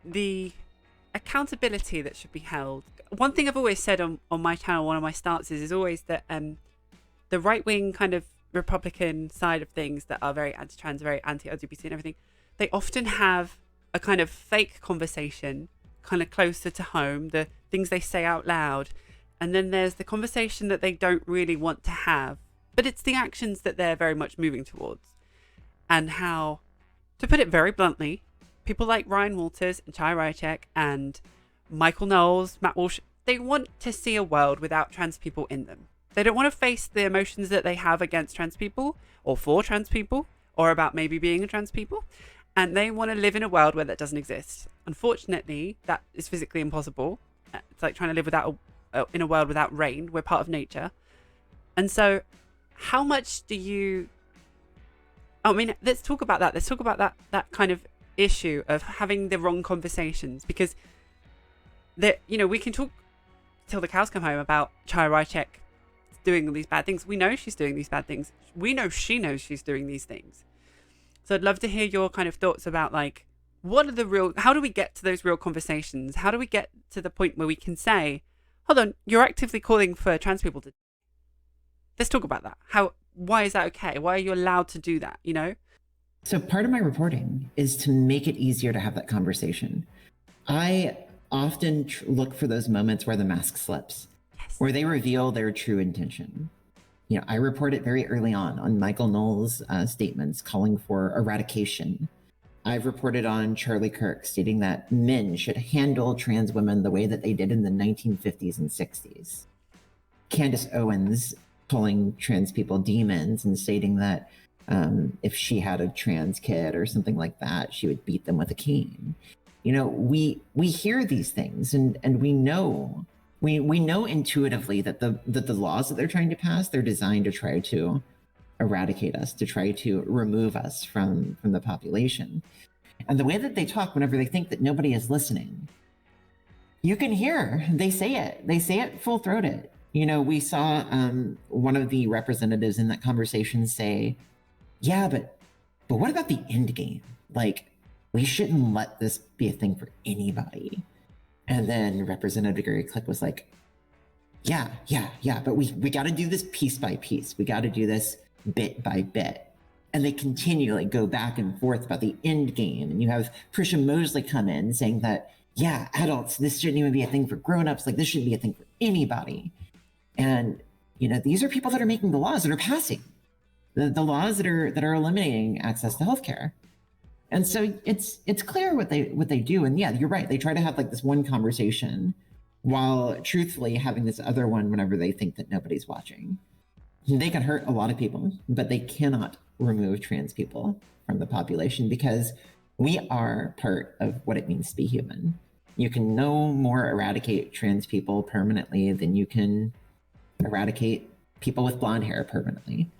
[SPEAKER 1] The accountability that should be held. One thing I've always said on my channel, one of my stances is always that the right-wing kind of Republican side of things that are very anti-trans, very anti-LGBT and everything, they often have a kind of fake conversation kind of closer to home, the things they say out loud, and then there's the conversation that they don't really want to have, but it's the actions that they're very much moving towards. And how, to put it very bluntly, people like Ryan Walters and Chaya Raichek and Michael Knowles, Matt Walsh, they want to see a world without trans people in them. They don't want to face the emotions that they have against trans people or for trans people or about maybe being a trans people. And they want to live in a world where that doesn't exist. Unfortunately, that is physically impossible. It's like trying to live in a world without rain. We're part of nature. And so how much do you... I mean, let's talk about that. Let's talk about that kind of issue of having the wrong conversations, because we can talk till the cows come home about Chaya Raichek doing all these bad things. We know she's doing these bad things. We know she knows she's doing these things. So I'd love to hear your kind of thoughts about like, how do we get to those real conversations? How do we get to the point where we can say, hold on, you're actively calling for trans people to, let's talk about that. Why is that okay? Why are you allowed to do that? You know?
[SPEAKER 2] So part of my reporting is to make it easier to have that conversation. I often look for those moments where the mask slips, where they reveal their true intention. You know, I report it very early on Michael Knowles' statements calling for eradication. I've reported on Charlie Kirk stating that men should handle trans women the way that they did in the 1950s and 60s. Candace Owens calling trans people demons and stating that if she had a trans kid or something like that, she would beat them with a cane. You know, we hear these things and we know intuitively that the laws that they're trying to pass, they're designed to try to eradicate us, to try to remove us from the population. And the way that they talk whenever they think that nobody is listening, you can hear they say it full-throated. You know, we saw one of the representatives in that conversation say, yeah, but what about the end game? Like, we shouldn't let this be a thing for anybody. And then Representative Gary Click was like, yeah, but we got to do this piece by piece. We got to do this bit by bit. And they continually go back and forth about the end game. And you have Prisha Mosley come in saying that, yeah, adults, this shouldn't even be a thing for grownups. Like, this shouldn't be a thing for anybody. And, you know, these are people that are making the laws that are passing, the laws that are eliminating access to healthcare. And so it's clear what they do. And yeah, you're right. They try to have like this one conversation while truthfully having this other one whenever they think that nobody's watching. They can hurt a lot of people, but they cannot remove trans people from the population because we are part of what it means to be human. You can no more eradicate trans people permanently than you can eradicate people with blonde hair permanently.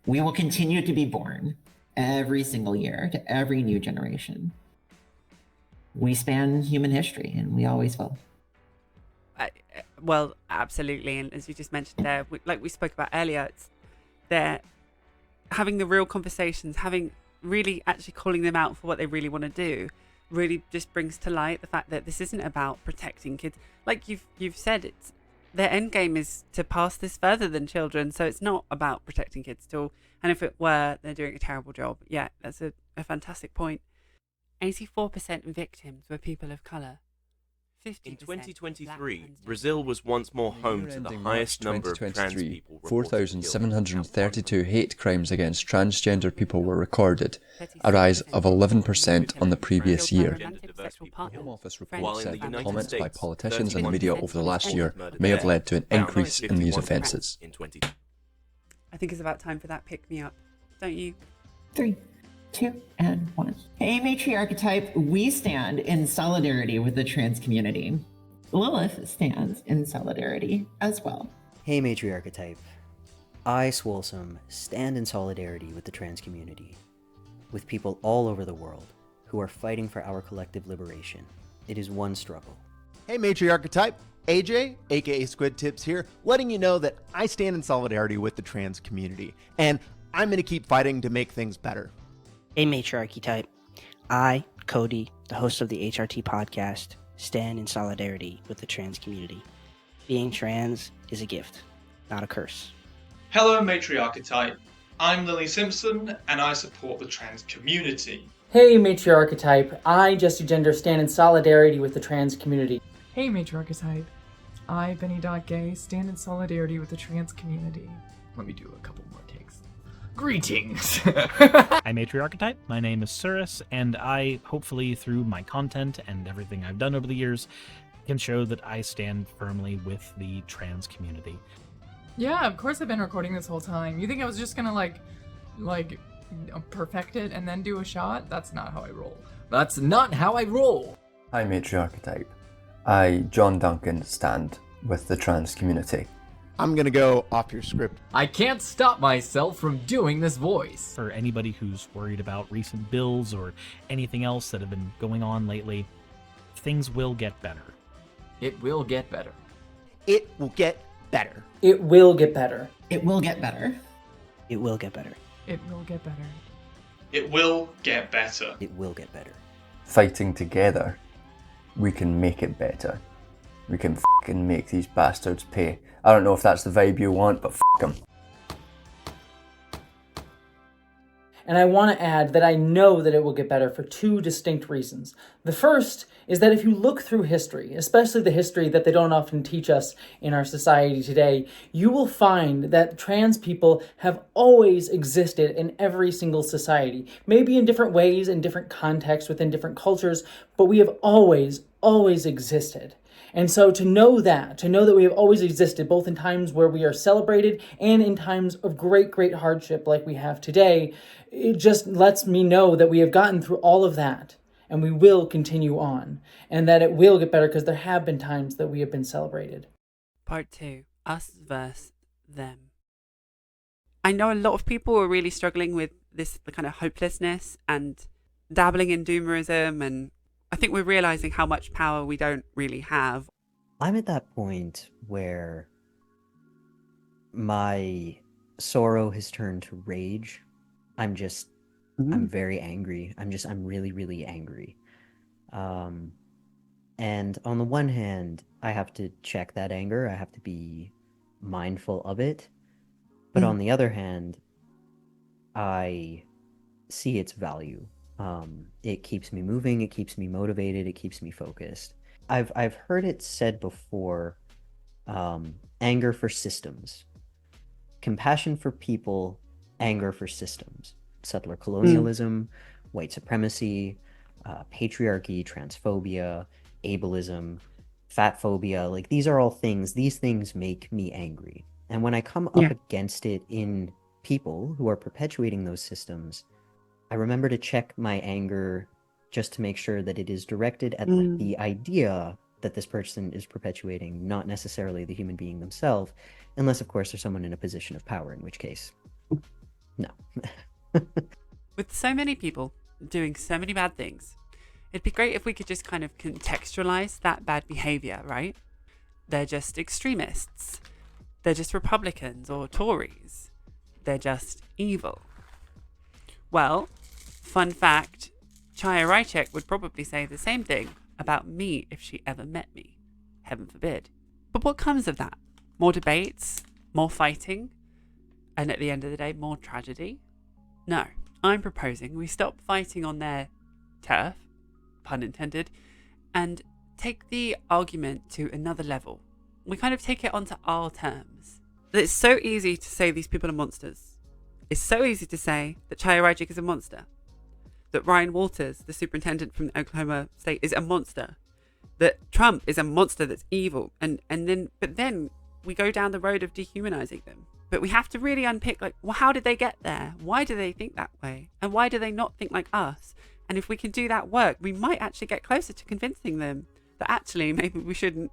[SPEAKER 2] We will continue to be born every single year to every new generation. We span human history and we always will.
[SPEAKER 1] Well, absolutely. And as you just mentioned there, like we spoke about earlier, it's they're having the real conversations, having really actually calling them out for what they really want to do, really just brings to light the fact that this isn't about protecting kids. Like you've said, it's their end game is to pass this further than children. So it's not about protecting kids at all. And if it were, they're doing a terrible job. Yeah, that's a fantastic point. 84% victims were people of colour.
[SPEAKER 9] In 2023, Brazil was once more home to the highest number of trans people.
[SPEAKER 12] 4,732 hate crimes against transgender people were recorded, a rise of 11% on the previous year. Home Office report said that comments by politicians and the media over the last year may have led to an increase in these offences.
[SPEAKER 1] I think it's about time for that pick-me-up, don't you?
[SPEAKER 2] 3, 2, and 1. Hey, Matriarchetype, we stand in solidarity with the trans community. Lilith stands in solidarity as well.
[SPEAKER 3] Hey, Matriarchetype. I, Swolesome, stand in solidarity with the trans community, with people all over the world who are fighting for our collective liberation. It is one struggle.
[SPEAKER 4] Hey, Matriarchetype. AJ, aka Squid Tips here, letting you know that I stand in solidarity with the trans community, and I'm going to keep fighting to make things better.
[SPEAKER 16] Hey, Matriarchetype. I, Cody, the host of the HRT podcast, stand in solidarity with the trans community. Being trans is a gift, not a curse.
[SPEAKER 17] Hello, Matriarchetype. I'm Lily Simpson, and I support the trans community.
[SPEAKER 5] Hey, Matriarchetype. I, Jesse Gender, stand in solidarity with the trans community.
[SPEAKER 7] Hey, Matriarchetype. I, Benny.Gay, stand in solidarity with the trans community. Let me do a couple more takes. Greetings!
[SPEAKER 8] I'm Matriarchetype. My name is Surus, and I, hopefully through my content and everything I've done over the years, can show that I stand firmly with the trans community.
[SPEAKER 7] Yeah, of course I've been recording this whole time. You think I was just gonna like perfect it and then do a shot? That's not how I roll.
[SPEAKER 18] That's not how I roll!
[SPEAKER 12] Hi, Matriarchetype. I, JohntheDuncan, stand with the trans community.
[SPEAKER 4] I'm gonna go off your script.
[SPEAKER 18] I can't stop myself from doing this voice.
[SPEAKER 8] For anybody who's worried about recent bills or anything else that have been going on lately, things will get better.
[SPEAKER 18] It will get better.
[SPEAKER 4] It will get better.
[SPEAKER 5] It will get better.
[SPEAKER 2] It will get better.
[SPEAKER 16] It will get better.
[SPEAKER 7] It will get better.
[SPEAKER 17] It will get better.
[SPEAKER 3] It will get better.
[SPEAKER 12] Fighting together, we can make it better. We can fucking make these bastards pay. I don't know if that's the vibe you want, but fuck them.
[SPEAKER 5] And I want to add that I know that it will get better for two distinct reasons. The first is that if you look through history, especially the history that they don't often teach us in our society today, you will find that trans people have always existed in every single society. Maybe in different ways, in different contexts, within different cultures, but we have always existed. And so to know that we have always existed, both in times where we are celebrated and in times of great, great hardship like we have today, it just lets me know that we have gotten through all of that and we will continue on, and that it will get better because there have been times that we have been celebrated.
[SPEAKER 1] Part 2, us versus them. I know a lot of people are really struggling with this, the kind of hopelessness and dabbling in doomerism, and I think we're realizing how much power we don't really have.
[SPEAKER 3] I'm at that point where my sorrow has turned to rage. I'm very angry. I'm really, really angry. And on the one hand, I have to check that anger. I have to be mindful of it. But on the other hand, I see its value. It keeps me moving, it keeps me motivated, it keeps me focused. I've heard it said before, anger for systems. Compassion for people, anger for systems. Settler colonialism, white supremacy, patriarchy, transphobia, ableism, fat phobia, like these are all things, these things make me angry. And when I come up against it in people who are perpetuating those systems, I remember to check my anger just to make sure that it is directed at the idea that this person is perpetuating, not necessarily the human being themselves, unless, of course, there's someone in a position of power, in which case, no.
[SPEAKER 1] With so many people doing so many bad things, it'd be great if we could just kind of contextualize that bad behavior, right? They're just extremists. They're just Republicans or Tories. They're just evil. Well, fun fact, Chaya Rychek would probably say the same thing about me if she ever met me. Heaven forbid. But what comes of that? More debates? More fighting? And at the end of the day, more tragedy? No. I'm proposing we stop fighting on their turf, pun intended, and take the argument to another level. We kind of take it onto our terms. It's so easy to say these people are monsters. It's so easy to say that Chaya Rychek is a monster. That Ryan Walters, the superintendent from Oklahoma State, is a monster. That Trump is a monster that's evil. But then we go down the road of dehumanizing them. But we have to really unpick, like, well, how did they get there? Why do they think that way? And why do they not think like us? And if we can do that work, we might actually get closer to convincing them that actually maybe we shouldn't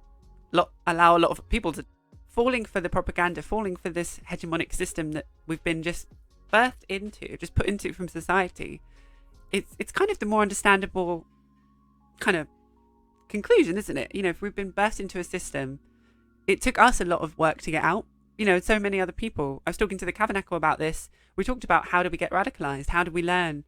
[SPEAKER 1] allow a lot of people to falling for the propaganda, falling for this hegemonic system that we've been just birthed into, just put into from society. It's kind of the more understandable kind of conclusion, isn't it? You know, if we've been birthed into a system, it took us a lot of work to get out. You know, so many other people. I was talking to the Tabernacle about this. We talked about how do we get radicalized? How do we learn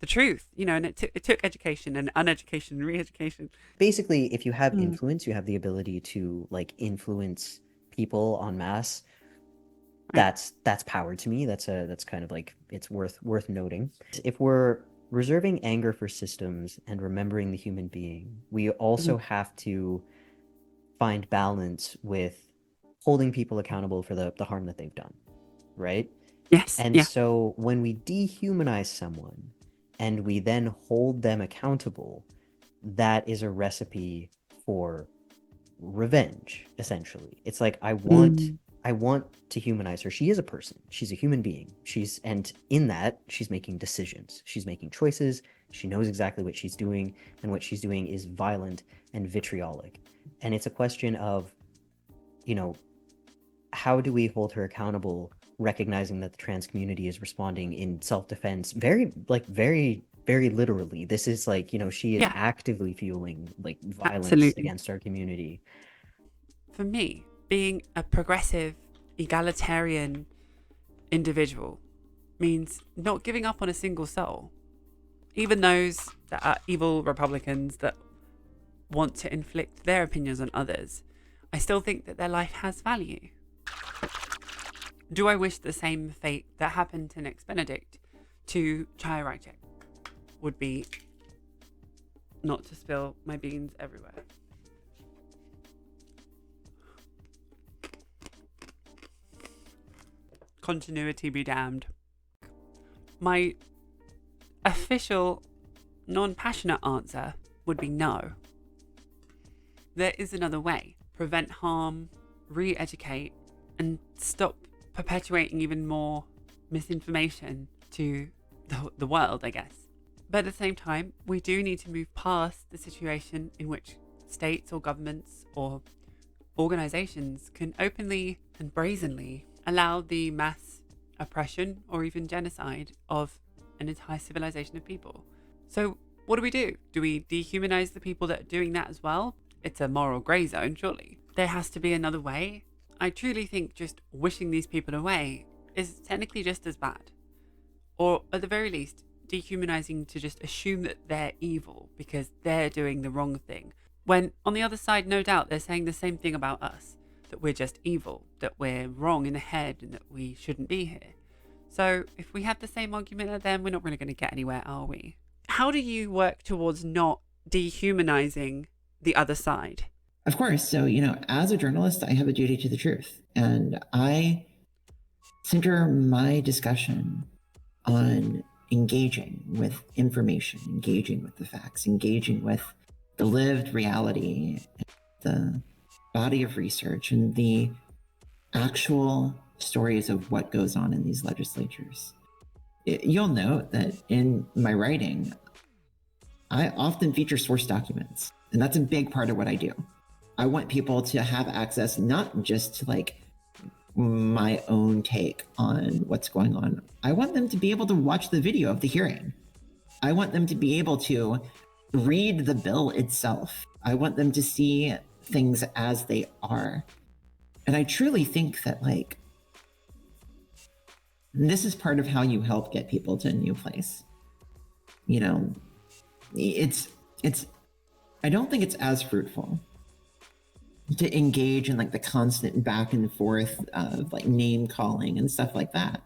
[SPEAKER 1] the truth? You know, and it took education and uneducation and re-education.
[SPEAKER 3] Basically, if you have influence, you have the ability to like influence people en masse. That's power to me. That's kind of like, it's worth noting. If we're reserving anger for systems and remembering the human being, we also have to find balance with holding people accountable for the harm that they've done, right?
[SPEAKER 1] Yes.
[SPEAKER 3] And so when we dehumanize someone and we then hold them accountable, that is a recipe for revenge, essentially. It's like, I want to humanize her. She is a person. She's a human being. And in that, she's making decisions. She's making choices. She knows exactly what she's doing, and what she's doing is violent and vitriolic. And it's a question of, you know, how do we hold her accountable, recognizing that the trans community is responding in self-defense very literally. This is like, you know, she is actively fueling like violence against our community.
[SPEAKER 1] For me, being a progressive, egalitarian individual, means not giving up on a single soul. Even those that are evil Republicans that want to inflict their opinions on others, I still think that their life has value. Do I wish the same fate that happened to Next Benedict to Chaya Rajek would be not to spill my beans everywhere? Continuity be damned. My official, non-passionate answer would be no. There is another way. Prevent harm, re-educate, and stop perpetuating even more misinformation to the world, I guess. But at the same time, we do need to move past the situation in which states or governments or organizations can openly and brazenly allow the mass oppression or even genocide of an entire civilization of people. So what do? Do we dehumanize the people that are doing that as well? It's a moral grey zone, surely. There has to be another way. I truly think just wishing these people away is technically just as bad. Or at the very least, dehumanizing to just assume that they're evil because they're doing the wrong thing. When on the other side, no doubt, they're saying the same thing about us. That we're just evil, that we're wrong in the head and that we shouldn't be here. So if we have the same argument as them, we're not really going to get anywhere, are we? How do you work towards not dehumanizing the other side?
[SPEAKER 2] Of course. So, as a journalist, I have a duty to the truth. And I center my discussion on engaging with information, engaging with the facts, engaging with the lived reality, the body of research, and the actual stories of what goes on in these legislatures. You'll note that in my writing, I often feature source documents, and that's a big part of what I do. I want people to have access not just to my own take on what's going on. I want them to be able to watch the video of the hearing. I want them to be able to read the bill itself. I want them to see things as they are. And I truly think that this is part of how you help get people to a new place. I don't think it's as fruitful to engage in the constant back and forth of name calling and stuff like that.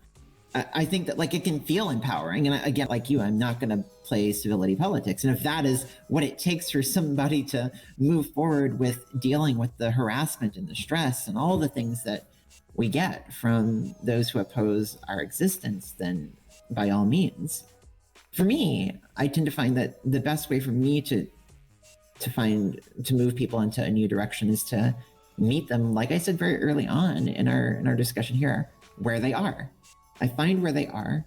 [SPEAKER 2] I think that it can feel empowering. And again, like you, I'm not going to play civility politics. And if that is what it takes for somebody to move forward with dealing with the harassment and the stress and all the things that we get from those who oppose our existence, then by all means. For me, I tend to find that the best way for me to move people into a new direction is to meet them, like I said very early on in our discussion here, where they are. I find where they are,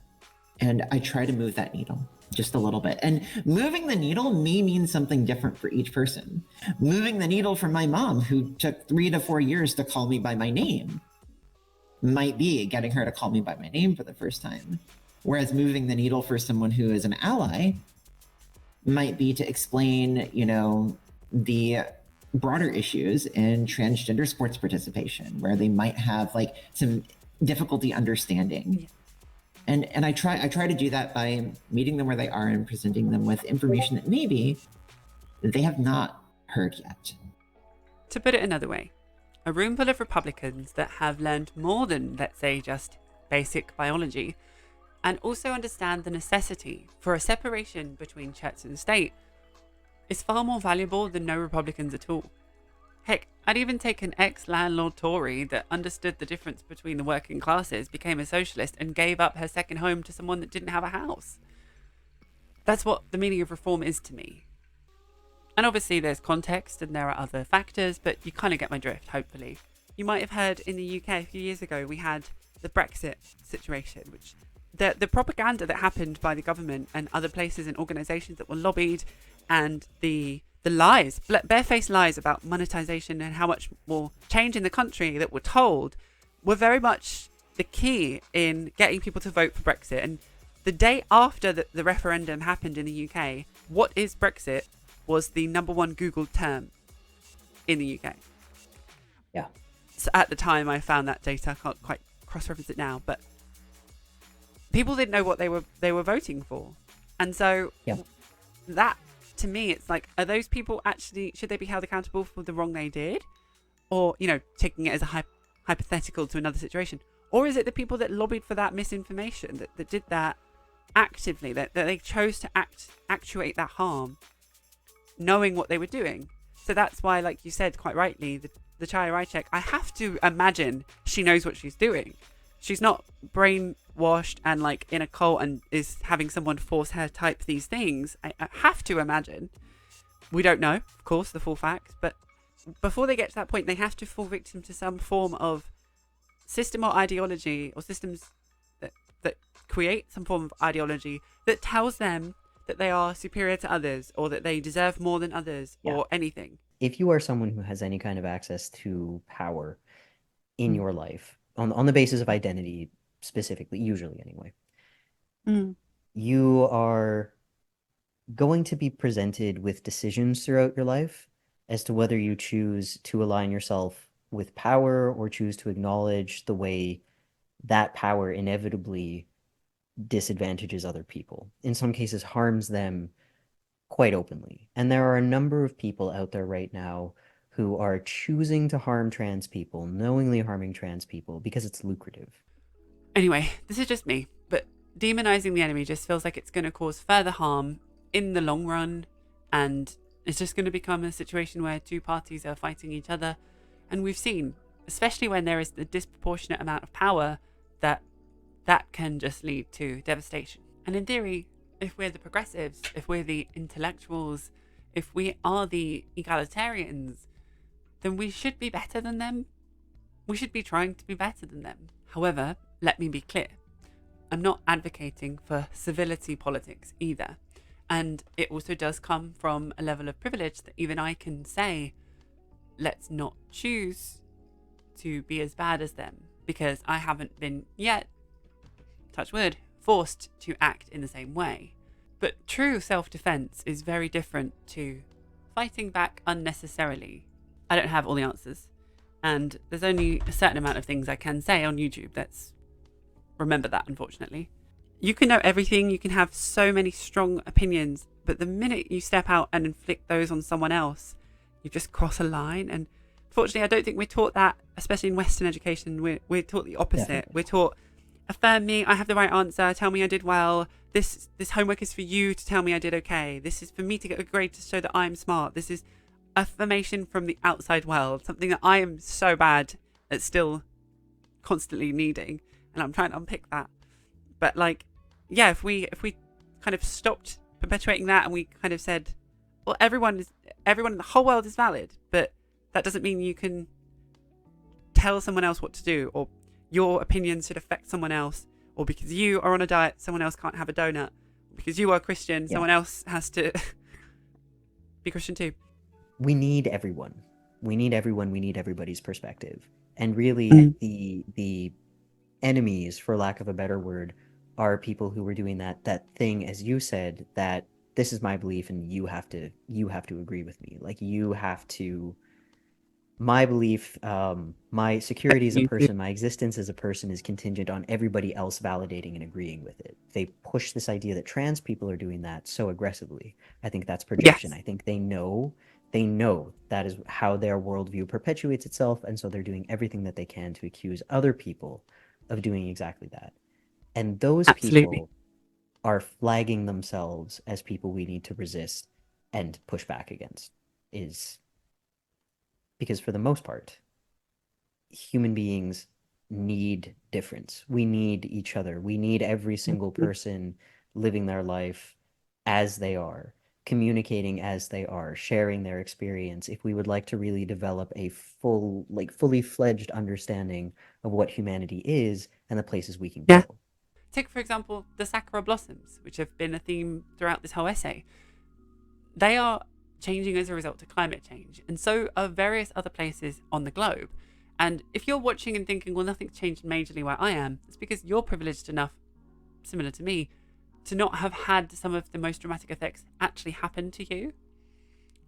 [SPEAKER 2] and I try to move that needle just a little bit. And moving the needle may mean something different for each person. Moving the needle for my mom, who took 3 to 4 years to call me by my name, might be getting her to call me by my name for the first time. Whereas moving the needle for someone who is an ally might be to explain, the broader issues in transgender sports participation, where they might have some difficulty understanding. And I try to do that by meeting them where they are and presenting them with information that maybe they have not heard yet.
[SPEAKER 1] To put it another way, a room full of Republicans that have learned more than, let's say, just basic biology, and also understand the necessity for a separation between church and state, is far more valuable than no Republicans at all. Heck, I'd even take an ex-landlord Tory that understood the difference between the working classes, became a socialist, and gave up her second home to someone that didn't have a house. That's what the meaning of reform is to me. And obviously there's context and there are other factors, but you kind of get my drift, hopefully. You might have heard in the UK a few years ago, we had the Brexit situation, which the propaganda that happened by the government and other places and organisations that were lobbied, and the lies, barefaced lies about monetization and how much more change in the country that were told, were very much the key in getting people to vote for Brexit. And the day after the referendum happened in the UK, what is Brexit was the #1 Googled term in the UK.
[SPEAKER 3] Yeah.
[SPEAKER 1] So at the time I found that data, I can't quite cross-reference it now, but people didn't know what they were voting for. And so that, to me, it's like, are those people actually, should they be held accountable for the wrong they did? Or, you know, taking it as a hypothetical to another situation? Or is it the people that lobbied for that misinformation, that did that actively, that they chose to actuate that harm, knowing what they were doing? So that's why, like you said quite rightly, the Chaya Raichek, I have to imagine she knows what she's doing. She's not brainwashed and like in a cult and is having someone force her type these things. I have to imagine. We don't know, of course, the full facts, but before they get to that point, they have to fall victim to some form of system or ideology, or systems that create some form of ideology that tells them that they are superior to others, or that they deserve more than others, or anything.
[SPEAKER 3] If you are someone who has any kind of access to power in your life, on the basis of identity specifically, usually anyway, you are going to be presented with decisions throughout your life as to whether you choose to align yourself with power or choose to acknowledge the way that power inevitably disadvantages other people. In some cases, harms them quite openly. And there are a number of people out there right now who are choosing to harm trans people, knowingly harming trans people because it's lucrative.
[SPEAKER 1] Anyway, this is just me, but demonizing the enemy just feels like it's going to cause further harm in the long run, and it's just going to become a situation where two parties are fighting each other. And we've seen, especially when there is the disproportionate amount of power, that can just lead to devastation. And in theory, if we're the progressives, if we're the intellectuals, if we are the egalitarians, then we should be better than them. We should be trying to be better than them. However, let me be clear. I'm not advocating for civility politics either. And it also does come from a level of privilege that even I can say, let's not choose to be as bad as them, because I haven't been yet, touch wood, forced to act in the same way. But true self-defense is very different to fighting back unnecessarily. I don't have all the answers, and there's only a certain amount of things I can say on YouTube. Let's remember that, unfortunately. You can know everything, you can have so many strong opinions, but the minute you step out and inflict those on someone else, you just cross a line. And fortunately, I don't think we're taught that, especially in Western education. We're taught the opposite. Definitely. We're taught, affirm me, I have the right answer, tell me I did well. This homework is for you to tell me I did okay. This is for me to get a grade to show that I'm smart. This is affirmation from the outside world, something that I am so bad at still constantly needing. And I'm trying to unpick that. But like, yeah, if we kind of stopped perpetuating that and we kind of said, well, everyone in the whole world is valid, but that doesn't mean you can tell someone else what to do, or your opinions should affect someone else, or because you are on a diet, someone else can't have a donut, because you are Christian, someone else has to be Christian too.
[SPEAKER 3] We need everyone. We need everyone. We need everybody's perspective. And really, the enemies, for lack of a better word, are people who were doing that thing, as you said, that this is my belief and you have to agree with me. Like, you have to, my belief, my security as a person, my existence as a person is contingent on everybody else validating and agreeing with it. They push this idea that trans people are doing that so aggressively. I think that's projection. Yes. I think they know that is how their worldview perpetuates itself, and so they're doing everything that they can to accuse other people of doing exactly that. And those people are flagging themselves as people we need to resist and push back against, is because for the most part, human beings need difference. We need each other. We need every single person living their life as they are, communicating as they are, sharing their experience, if we would like to really develop a fully fledged understanding of what humanity is and the places we can go.
[SPEAKER 1] Take, for example, the Sakura blossoms, which have been a theme throughout this whole essay. They are changing as a result of climate change, and so are various other places on the globe. And if you're watching and thinking, well, nothing's changed majorly where I am, it's because you're privileged enough, similar to me, to not have had some of the most dramatic effects actually happen to you.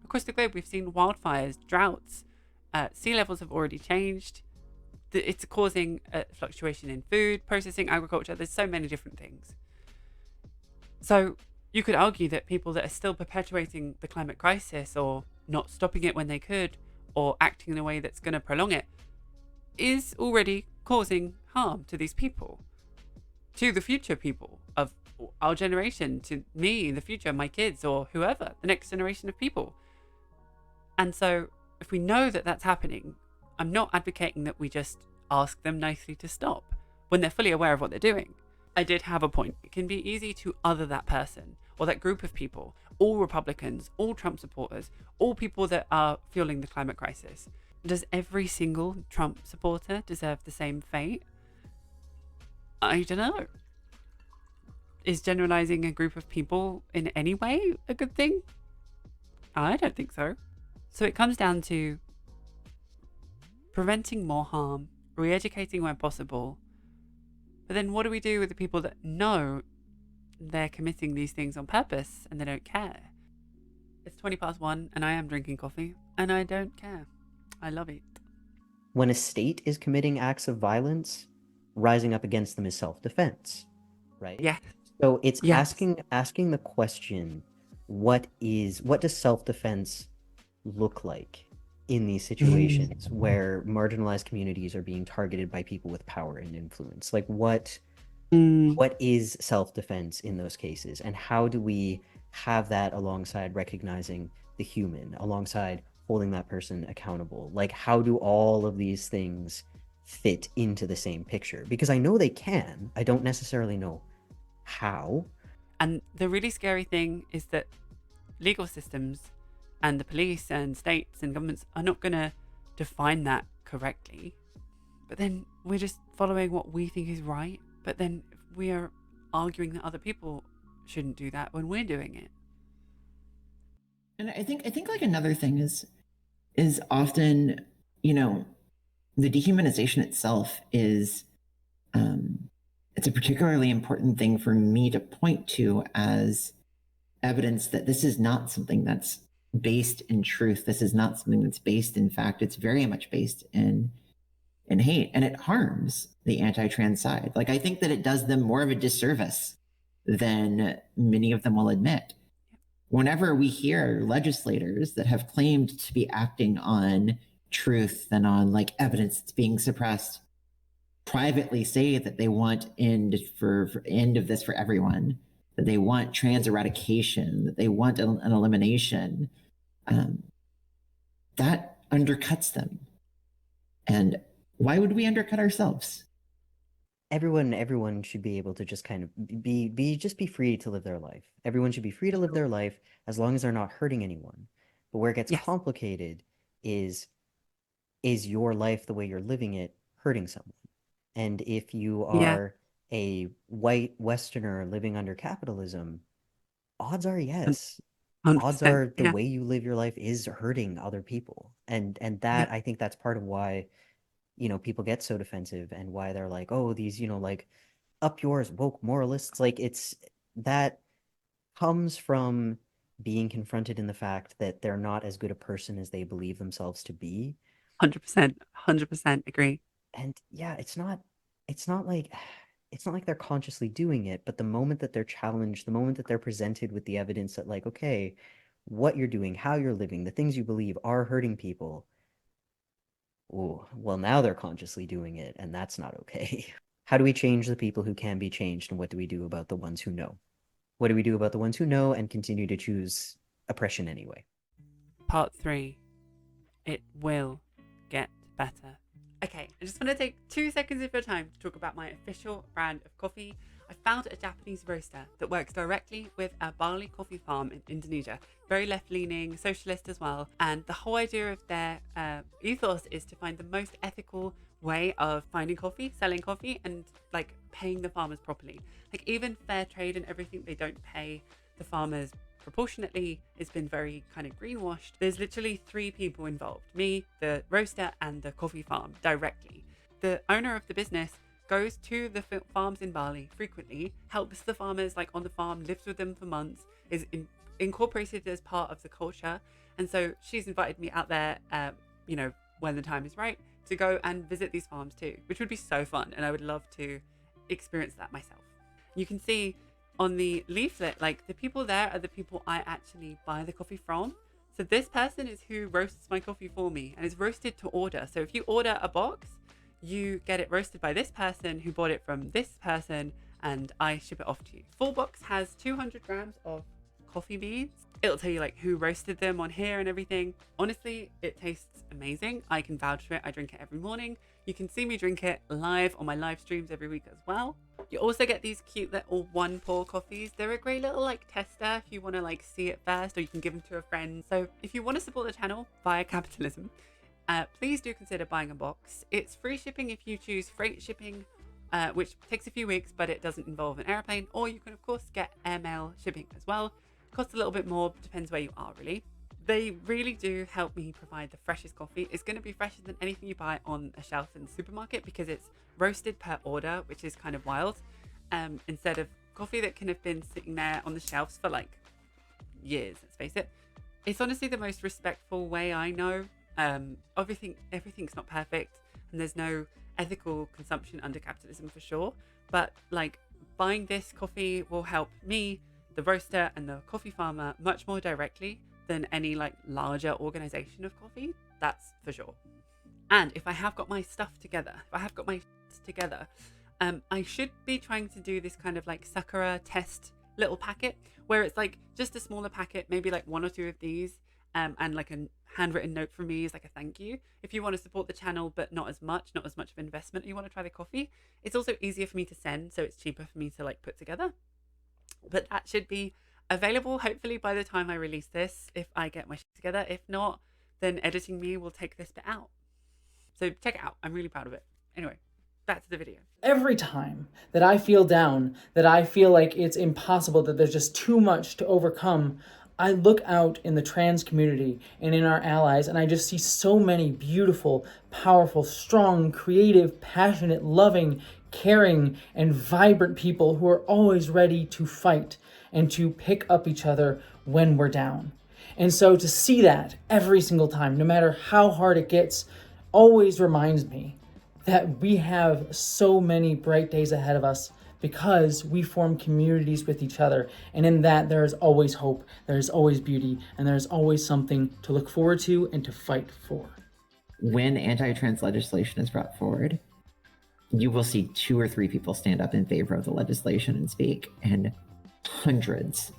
[SPEAKER 1] Across the globe, we've seen wildfires, droughts, sea levels have already changed. It's causing a fluctuation in food, processing, agriculture. There's so many different things. So you could argue that people that are still perpetuating the climate crisis or not stopping it when they could or acting in a way that's going to prolong it is already causing harm to these people, to the future people of our generation, to me in the future, my kids, or whoever, the next generation of people. And so if we know that that's happening, I'm not advocating that we just ask them nicely to stop when they're fully aware of what they're doing. I did have a point. It can be easy to other that person or that group of people, all Republicans, all Trump supporters, all people that are fueling the climate crisis. Does every single Trump supporter deserve the same fate? I don't know. Is generalizing a group of people in any way a good thing? I don't think so. So it comes down to preventing more harm, re-educating where possible. But then what do we do with the people that know they're committing these things on purpose and they don't care? It's 1:20 and I am drinking coffee and I don't care. I love it.
[SPEAKER 3] When a state is committing acts of violence, rising up against them is self-defense, right?
[SPEAKER 1] Yeah.
[SPEAKER 3] So it's
[SPEAKER 1] Yes.
[SPEAKER 3] asking the question, what does self-defense look like in these situations where marginalized communities are being targeted by people with power and influence? Like what is self-defense in those cases, and how do we have that alongside recognizing the human, alongside holding that person accountable? Like, how do all of these things fit into the same picture? Because I know they can, I don't necessarily know how.
[SPEAKER 1] And the really scary thing is that legal systems and the police and states and governments are not going to define that correctly. But then we're just following what we think is right. But then we are arguing that other people shouldn't do that when we're doing it.
[SPEAKER 2] And I think like another thing is often, you know, the dehumanization itself is it's a particularly important thing for me to point to as evidence that this is not something that's based in truth. This is not something that's based in fact. It's very much based in hate, and it harms the anti-trans side. Like, I think that it does them more of a disservice than many of them will admit. Whenever we hear legislators that have claimed to be acting on truth and on like evidence that's being suppressed privately say that they want end of this for everyone, that they want trans eradication, that they want an elimination, that undercuts them. And why would we undercut ourselves?
[SPEAKER 3] Everyone should be able to just kind of be free to live their life. Everyone should be free to live their life as long as they're not hurting anyone. But where it gets complicated is your life, the way you're living it, hurting someone? And if you are a white Westerner living under capitalism, odds are yes. Odds are the way you live your life is hurting other people. And that, I think that's part of why, you know, people get so defensive and why they're like, oh, these, you know, like up yours, woke moralists. Like, it's that comes from being confronted in the fact that they're not as good a person as they believe themselves to be.
[SPEAKER 1] 100% agree.
[SPEAKER 3] And yeah, it's not like they're consciously doing it, but the moment that they're challenged, the moment that they're presented with the evidence that like, okay, what you're doing, how you're living, the things you believe are hurting people. Oh, well, now they're consciously doing it, and that's not okay. How do we change the people who can be changed, and what do we do about the ones who know? What do we do about the ones who know and continue to choose oppression anyway?
[SPEAKER 1] Part 3. It will get better. Okay, I just want to take 2 seconds of your time to talk about my official brand of coffee. I found a Japanese roaster that works directly with a barley coffee farm in Indonesia. Very left-leaning, socialist as well. And the whole idea of their ethos is to find the most ethical way of finding coffee, selling coffee, and like paying the farmers properly. Like even fair trade and everything, they don't pay the farmers proportionately. It's been very kind of greenwashed. There's literally 3 people involved: me, the roaster, and the coffee farm directly. The owner of the business goes to the farms in Bali frequently, helps the farmers like on the farm, lives with them for months, is incorporated as part of the culture. And so she's invited me out there, you know, when the time is right, to go and visit these farms too, which would be so fun. And I would love to experience that myself. You can see on the leaflet, like the people there are the people I actually buy the coffee from. So this person is who roasts my coffee for me, and it's roasted to order. So if you order a box, you get it roasted by this person who bought it from this person, and I ship it off to you. Full box has 200 grams of coffee beans. It'll tell you like who roasted them on here and everything. Honestly, it tastes amazing. I can vouch for it. I drink it every morning. You can see me drink it live on my live streams every week as well. You also get these cute little one pour coffees. They're a great little like tester if you want to like see it first, or you can give them to a friend. So if you want to support the channel via capitalism, please do consider buying a box. It's free shipping if you choose freight shipping, which takes a few weeks, but it doesn't involve an airplane. Or you can of course get airmail shipping as well. Costs a little bit more, depends where you are really. They really do help me provide the freshest coffee. It's going to be fresher than anything you buy on a shelf in the supermarket because it's roasted per order, which is kind of wild. Instead of coffee that can have been sitting there on the shelves for like years, let's face it. It's honestly the most respectful way I know. Everything's not perfect, and there's no ethical consumption under capitalism for sure. But like buying this coffee will help me, the roaster, and the coffee farmer much more directly than any like larger organization of coffee. That's for sure. And if I have got my stuff together, I should be trying to do this kind of like Sakura test little packet where it's like just a smaller packet, maybe like 1 or 2 of these, and like a handwritten note from me as like a thank you. If you want to support the channel but not as much of investment, you want to try the coffee, it's also easier for me to send, so it's cheaper for me to like put together. But that should be available hopefully by the time I release this, if I get my shit together. If not, then editing me will take this bit out. So check it out. I'm really proud of it. Anyway, back to the video.
[SPEAKER 5] Every time that I feel down, that I feel like it's impossible, that there's just too much to overcome, I look out in the trans community and in our allies, and I just see so many beautiful, powerful, strong, creative, passionate, loving, caring, and vibrant people who are always ready to fight and to pick up each other when we're down. And so to see that every single time, no matter how hard it gets, always reminds me that we have so many bright days ahead of us because we form communities with each other. And in that, there is always hope, there is always beauty, and there's always something to look forward to and to fight for.
[SPEAKER 2] When anti-trans legislation is brought forward, you will see 2 or 3 people stand up in favor of the legislation and speak, and hundreds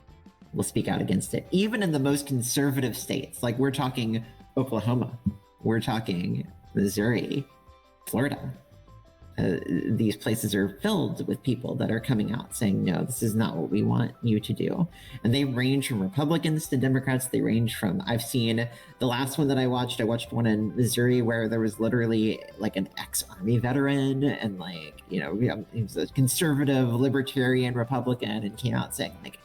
[SPEAKER 2] will speak out against it. Even in the most conservative states, like we're talking Oklahoma, we're talking Missouri, Florida. These places are filled with people that are coming out saying, no, this is not what we want you to do. And they range from Republicans to Democrats. They range from, I've seen the last one that I watched one in Missouri where there was literally like an ex-army veteran and like, he was a conservative, libertarian Republican and came out saying like,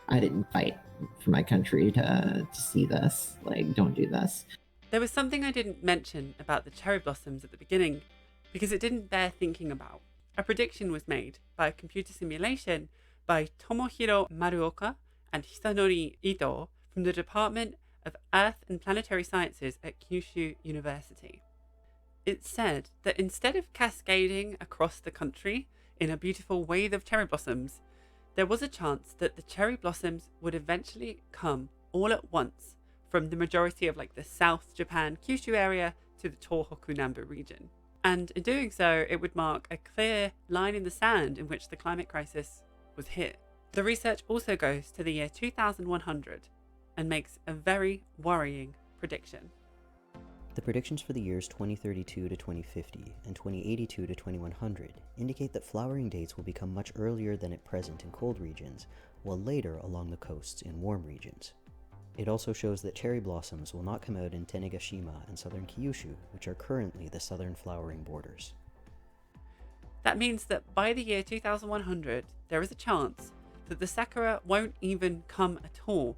[SPEAKER 2] I didn't fight for my country to see this. Like, don't do this.
[SPEAKER 1] There was something I didn't mention about the cherry blossoms at the beginning because it didn't bear thinking about. A prediction was made by a computer simulation by Tomohiro Maruoka and Hisanori Ito from the Department of Earth and Planetary Sciences at Kyushu University. It said that instead of cascading across the country in a beautiful wave of cherry blossoms, there was a chance that the cherry blossoms would eventually come all at once from the majority of like the South Japan Kyushu area to the Tohoku Nambu region. And in doing so, it would mark a clear line in the sand in which the climate crisis was hit. The research also goes to the year 2100 and makes a very worrying prediction.
[SPEAKER 3] The predictions for the years 2032 to 2050 and 2082 to 2100 indicate that flowering dates will become much earlier than at present in cold regions, while later along the coasts in warm regions. It also shows that cherry blossoms will not come out in Tanegashima and southern Kyushu, which are currently the southern flowering borders.
[SPEAKER 1] That means that by the year 2100, there is a chance that the sakura won't even come at all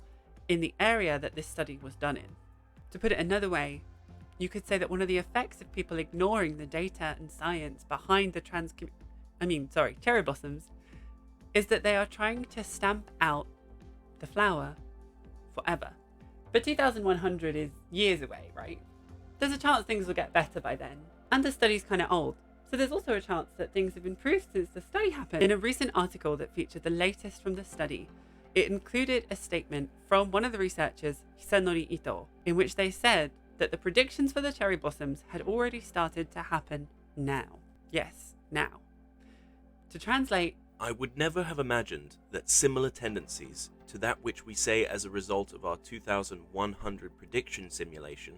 [SPEAKER 1] in the area that this study was done in. To put it another way, you could say that one of the effects of people ignoring the data and science behind the cherry blossoms is that they are trying to stamp out the flower forever. But 2100 is years away, right? There's a chance things will get better by then. And the study's kind of old, so there's also a chance that things have improved since the study happened. In a recent article that featured the latest from the study, it included a statement from one of the researchers, Hisanori Ito, in which they said that the predictions for the cherry blossoms had already started to happen now. Yes, now. To translate,
[SPEAKER 9] I would never have imagined that similar tendencies to that which we say as a result of our 2100 prediction simulation,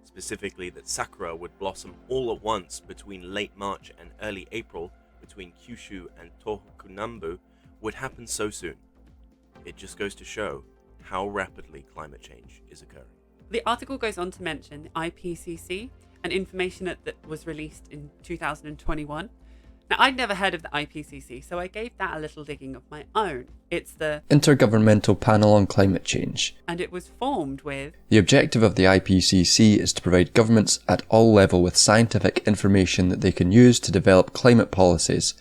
[SPEAKER 9] specifically that sakura would blossom all at once between late March and early April between Kyushu and Tohoku Nambu, would happen so soon. It just goes to show how rapidly climate change is occurring.
[SPEAKER 1] the article goes on to mention the IPCC and information that was released in 2021. Now, I'd never heard of the IPCC, so I gave that a little digging of my own. It's the
[SPEAKER 12] Intergovernmental Panel on Climate Change.
[SPEAKER 1] And it was formed with...
[SPEAKER 12] The objective of the IPCC is to provide governments at all levels with scientific information that they can use to develop climate policies.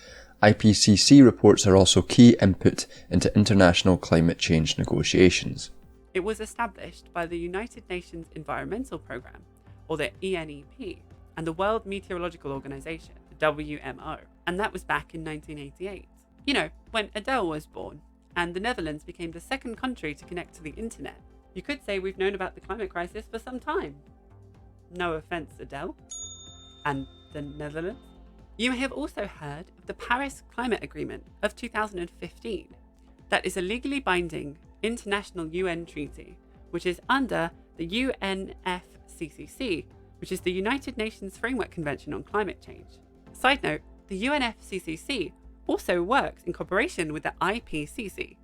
[SPEAKER 12] IPCC reports are also key input into international climate change negotiations.
[SPEAKER 1] It was established by the United Nations Environmental Programme, or the ENEP, and the World Meteorological Organization, the WMO, and that was back in 1988. You know, when Adele was born, and the Netherlands became the second country to connect to the internet. You could say we've known about the climate crisis for some time. No offence, Adele. And the Netherlands. You may have also heard of the Paris Climate Agreement of 2015. That is a legally binding international UN treaty, which is under the UNFCCC, which is the United Nations Framework Convention on Climate Change. Side note, the UNFCCC also works in cooperation with the IPCC,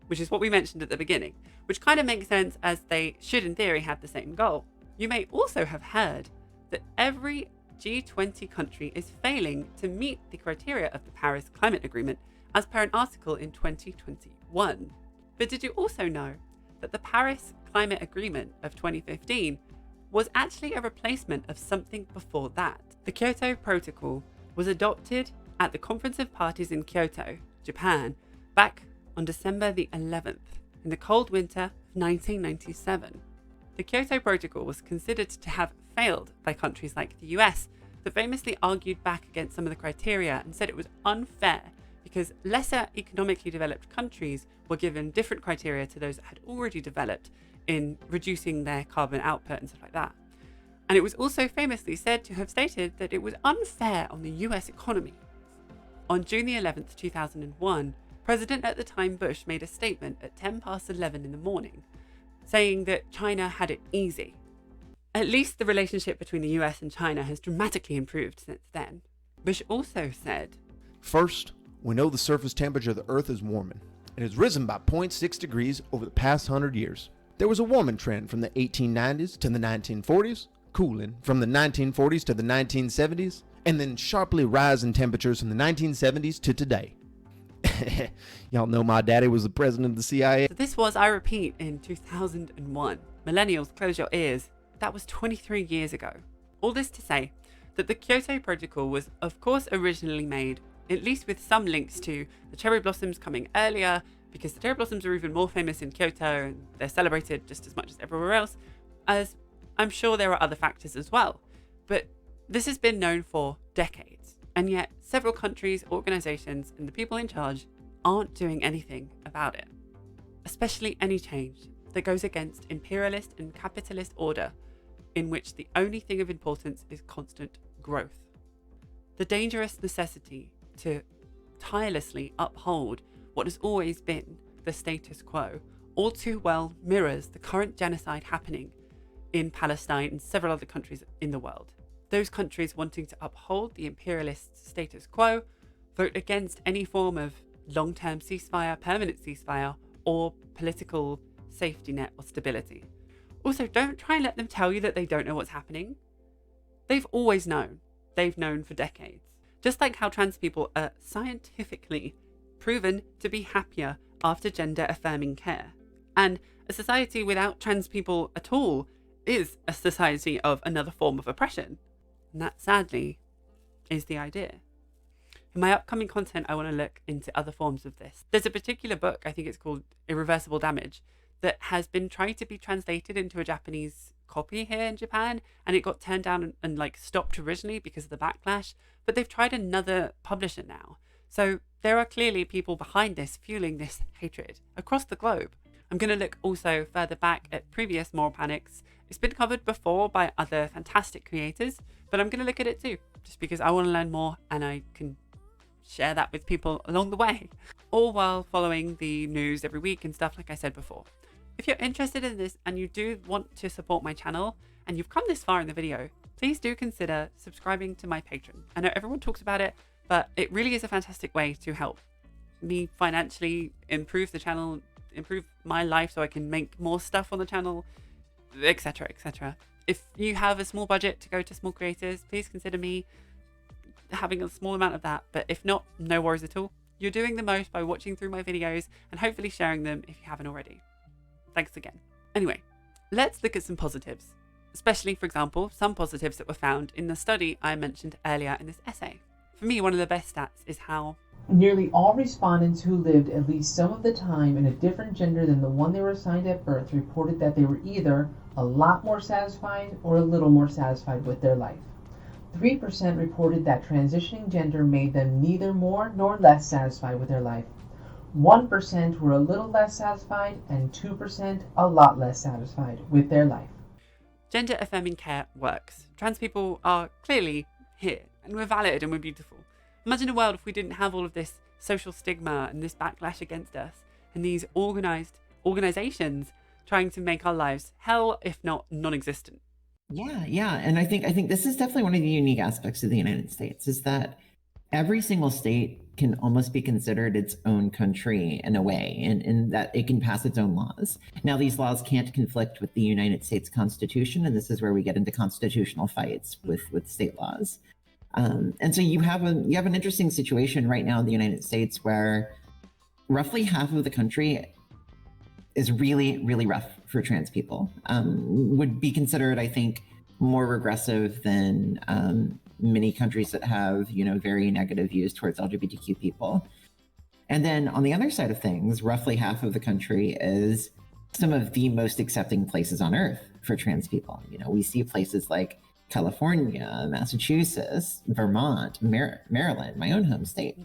[SPEAKER 1] which is what we mentioned at the beginning, which kind of makes sense as they should in theory have the same goal. You may also have heard that every G20 country is failing to meet the criteria of the Paris Climate Agreement as per an article in 2021. But did you also know that the Paris Climate Agreement of 2015 was actually a replacement of something before that? The Kyoto Protocol was adopted at the Conference of Parties in Kyoto, Japan, back on December the 11th, in the cold winter of 1997. The Kyoto Protocol was considered to have failed by countries like the US, that famously argued back against some of the criteria and said it was unfair because lesser economically developed countries were given different criteria to those that had already developed in reducing their carbon output and stuff like that. And it was also famously said to have stated that it was unfair on the US economy. On June the 11th, 2001, President at the time Bush made a statement at 11:10 in the morning saying that China had it easy. At least the relationship between the US and China has dramatically improved since then. Bush also said,
[SPEAKER 4] First, we know the surface temperature of the Earth is warming. It has risen by 0.6 degrees over the past 100 years. There was a warming trend from the 1890s to the 1940s, cooling from the 1940s to the 1970s, and then sharply rising temperatures from the 1970s to today. Y'all know my daddy was the president of the CIA.
[SPEAKER 1] So this was, I repeat, in 2001. Millennials, close your ears. That was 23 years ago. All this to say that the Kyoto Protocol was, of course, originally made, at least with some links to the cherry blossoms coming earlier, because the cherry blossoms are even more famous in Kyoto and they're celebrated just as much as everywhere else, as I'm sure there are other factors as well. But this has been known for decades, and yet several countries, organizations, and the people in charge aren't doing anything about it. Especially any change that goes against imperialist and capitalist order, in which the only thing of importance is constant growth. The dangerous necessity to tirelessly uphold what has always been the status quo all too well mirrors the current genocide happening in Palestine and several other countries in the world. Those countries wanting to uphold the imperialist status quo vote against any form of long-term ceasefire, permanent ceasefire, or political safety net or stability. Also, don't try and let them tell you that they don't know what's happening. They've always known. They've known for decades. Just like how trans people are scientifically proven to be happier after gender-affirming care. And a society without trans people at all is a society of another form of oppression. And that, sadly, is the idea. In my upcoming content, I want to look into other forms of this. There's a particular book, I think it's called Irreversible Damage, that has been trying to be translated into a Japanese copy here in Japan, and it got turned down and like stopped originally because of the backlash, but they've tried another publisher now. So there are clearly people behind this fueling this hatred across the globe. I'm going to look also further back at previous moral panics. It's been covered before by other fantastic creators, but I'm going to look at it too, just because I want to learn more and I can share that with people along the way, all while following the news every week and stuff like I said before. If you're interested in this and you do want to support my channel and you've come this far in the video, please do consider subscribing to my Patreon. I know everyone talks about it, but it really is a fantastic way to help me financially improve the channel, improve my life so I can make more stuff on the channel, etc, etc. If you have a small budget to go to small creators, please consider me having a small amount of that. But if not, no worries at all. You're doing the most by watching through my videos and hopefully sharing them if you haven't already. Thanks again. Anyway, let's look at some positives, especially, for example, some positives that were found in the study I mentioned earlier in this essay. For me, one of the best stats is how
[SPEAKER 19] nearly all respondents who lived at least some of the time in a different gender than the one they were assigned at birth reported that they were either a lot more satisfied or a little more satisfied with their life. 3% reported that transitioning gender made them neither more nor less satisfied with their life. 1% were a little less satisfied, and 2% a lot less satisfied with their life.
[SPEAKER 1] Gender affirming care works. Trans people are clearly here, and we're valid and we're beautiful. Imagine a world if we didn't have all of this social stigma and this backlash against us, and these organizations trying to make our lives hell, if not non-existent.
[SPEAKER 2] Yeah, and I think this is definitely one of the unique aspects of the United States, is that every single state can almost be considered its own country in a way, in that it can pass its own laws. Now, these laws can't conflict with the United States Constitution, and this is where we get into constitutional fights with state laws. And so you have an interesting situation right now in the United States where roughly half of the country is really, really rough for trans people. Would be considered, I think, more regressive than many countries that have, very negative views towards LGBTQ people. And then on the other side of things, roughly half of the country is some of the most accepting places on earth for trans people. We see places like California, Massachusetts, Vermont, Maryland, my own home state,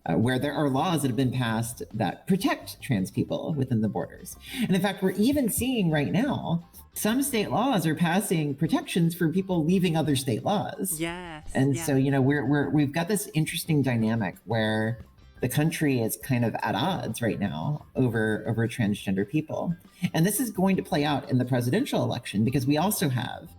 [SPEAKER 2] where there are laws that have been passed that protect trans people within the borders. And in fact, we're even seeing right now, some state laws are passing protections for people leaving other state laws.
[SPEAKER 1] Yes.
[SPEAKER 2] And so, we've got this interesting dynamic where the country is kind of at odds right now over transgender people. And this is going to play out in the presidential election because we also have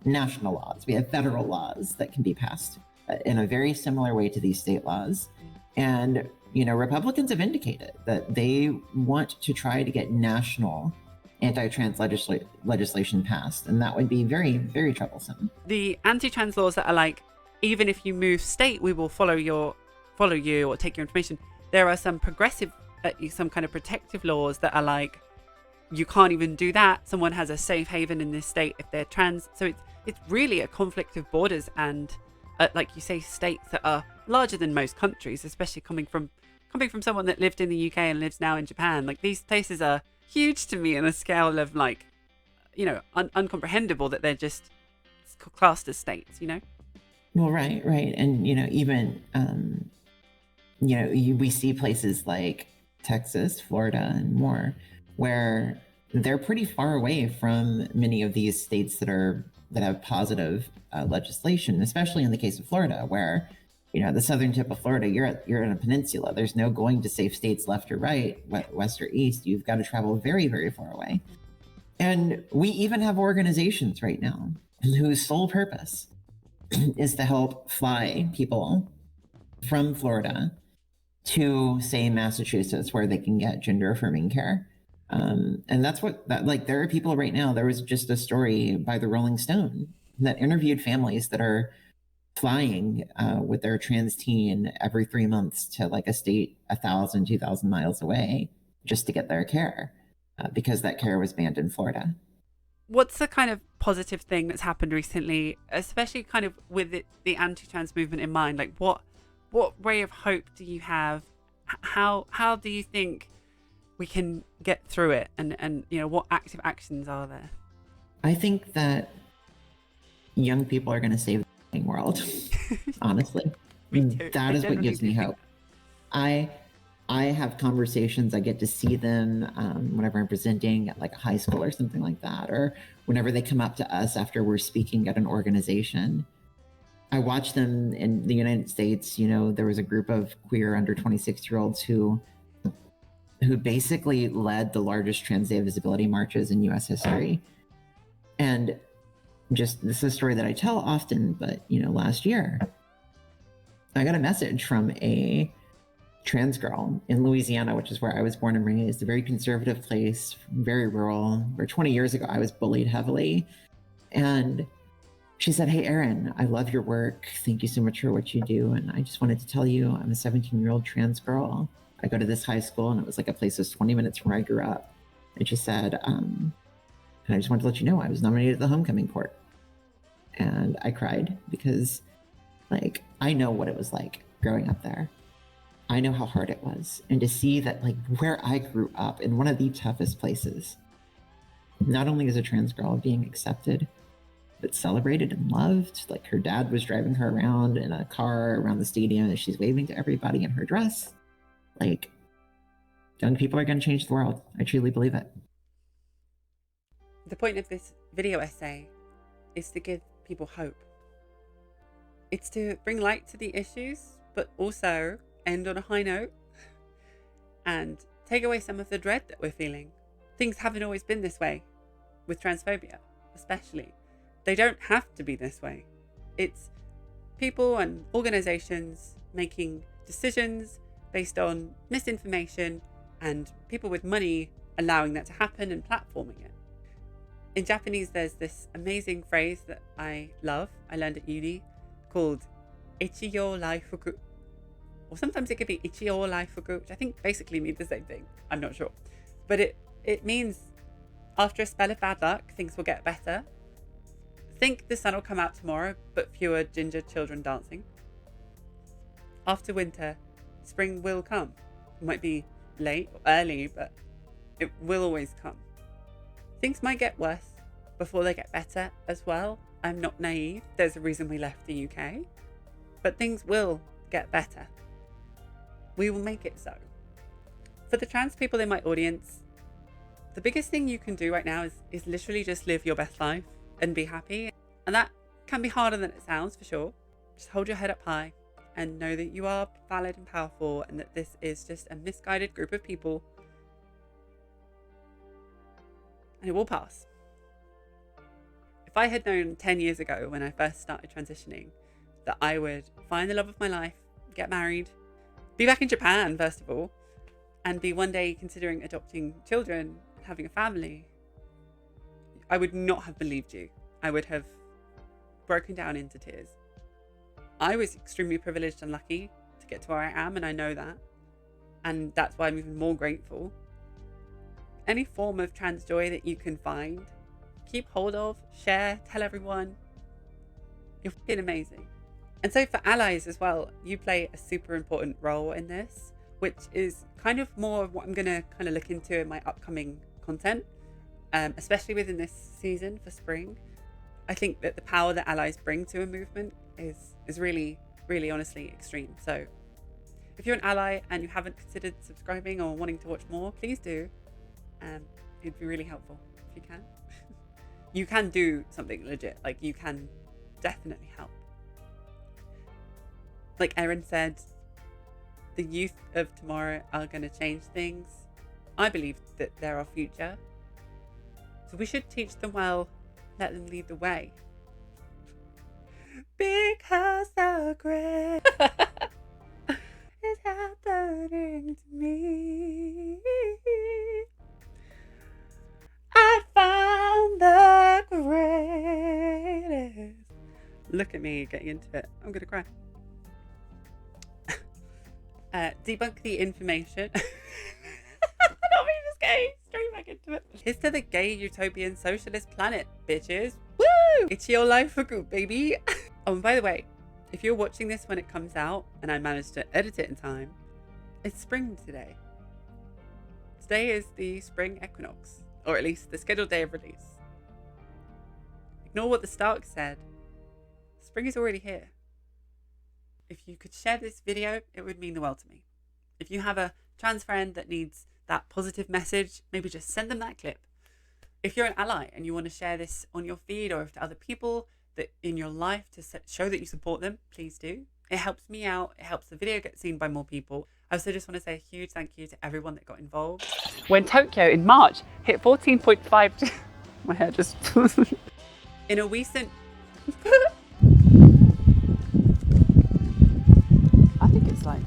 [SPEAKER 2] national laws. We have federal laws that can be passed in a very similar way to these state laws. And, Republicans have indicated that they want to try to get national anti-trans legislation passed. And that would be very, very troublesome.
[SPEAKER 1] The anti-trans laws that are like, even if you move state, we will follow you or take your information. There are some progressive, some kind of protective laws that are like, you can't even do that. Someone has a safe haven in this state if they're trans. So it's really a conflict of borders and, like you say, states that are larger than most countries, especially coming from someone that lived in the UK and lives now in Japan. Like, these places are huge to me on a scale of like, uncomprehendable that they're just classed as states,
[SPEAKER 2] Well, right. And, even, we see places like Texas, Florida, and more, where they're pretty far away from many of these states that have positive legislation, especially in the case of Florida, where, the southern tip of Florida, you're in a peninsula. There's no going to safe states left or right, west or east. You've got to travel very, very far away. And we even have organizations right now whose sole purpose is to help fly people from Florida to, say, Massachusetts, where they can get gender affirming care. And there are people right now. There was just a story by the Rolling Stone that interviewed families that are flying with their trans teen every 3 months to like a state 1,000, 2,000 miles away just to get their care because that care was banned in Florida.
[SPEAKER 1] What's the kind of positive thing that's happened recently, especially kind of with the anti-trans movement in mind? Like, what ray of hope do you have? How do you think we can get through it? And what active actions are there?
[SPEAKER 2] I think that young people are going to save the world. Honestly, that is what gives me hope. I have conversations. I get to see them whenever I'm presenting at like a high school or something like that, or whenever they come up to us after we're speaking at an organization. I watch them in the United States. You know, there was a group of queer under 26-year-olds who basically led the largest Trans Day of Visibility marches in U.S. history. And just, this is a story that I tell often, but, you know, last year, I got a message from a trans girl in Louisiana, which is where I was born and raised, a very conservative place, very rural, where 20 years ago I was bullied heavily. And she said, "Hey, Erin, I love your work. Thank you so much for what you do. And I just wanted to tell you, I'm a 17-year-old trans girl. I go to this high school," and it was like a place that's 20 minutes from where I grew up. And she said, and I just wanted to let you know I was nominated at the homecoming court. And I cried because, like, I know what it was like growing up there. I know how hard it was. And to see that, like, where I grew up in one of the toughest places, not only as a trans girl being accepted, but celebrated and loved. Like, her dad was driving her around in a car around the stadium and she's waving to everybody in her dress. Like, young people are going to change the world. I truly believe it.
[SPEAKER 1] The point of this video essay is to give people hope. It's to bring light to the issues, but also end on a high note and take away some of the dread that we're feeling. Things haven't always been this way, with transphobia especially. They don't have to be this way. It's people and organizations making decisions based on misinformation and people with money allowing that to happen and platforming it. In Japanese, there's this amazing phrase that I love, I learned at uni, called Ichiyo Raifuku. Or sometimes it could be Ichiyo Raifuku, which I think basically means the same thing. I'm not sure. But it means after a spell of bad luck, things will get better. Think the sun will come out tomorrow, but fewer ginger children dancing. After winter, spring will come. It might be late or early, but it will always come. Things might get worse before they get better as well. I'm not naive. There's a reason we left the UK. But things will get better. We will make it so. For the trans people in my audience, the biggest thing you can do right now is literally just live your best life and be happy. And that can be harder than it sounds, for sure. Just hold your head up high and know that you are valid and powerful, and that this is just a misguided group of people. And it will pass. If I had known 10 years ago when I first started transitioning that I would find the love of my life, get married, be back in Japan, first of all, and be one day considering adopting children, having a family, I would not have believed you. I would have broken down into tears. I was extremely privileged and lucky to get to where I am, and I know that. And that's why I'm even more grateful. Any form of trans joy that you can find, keep hold of, share, tell everyone. You're fucking amazing. And so for allies as well, you play a super important role in this, which is kind of more of what I'm going to kind of look into in my upcoming content, especially within this season for spring. I think that the power that allies bring to a movement is really, really honestly extreme. So if you're an ally and you haven't considered subscribing or wanting to watch more, please do. It'd be really helpful if you can. You can do something legit. Like, you can definitely help. Like Erin said, the youth of tomorrow are going to change things. I believe that they're our future. So we should teach them well, let them lead the way. Because the great is happening to me. I found the greatest. Look at me getting into it. I'm going to cry. Debunk the information. Not me just getting straight back into it. Here's to the gay utopian socialist planet, bitches. Woo! It's your life for good, baby. Oh, and by the way, if you're watching this when it comes out and I managed to edit it in time, it's spring today. Today is the spring equinox, or at least the scheduled day of release. Ignore what the Stark said. Spring is already here. If you could share this video, it would mean the world to me. If you have a trans friend that needs that positive message, maybe just send them that clip. If you're an ally and you want to share this on your feed or to other people that in your life to show that you support them, please do. It helps me out. It helps the video get seen by more people. I also just want to say a huge thank you to everyone that got involved. When Tokyo in March hit 14.5, my hair just in a recent. I think it's like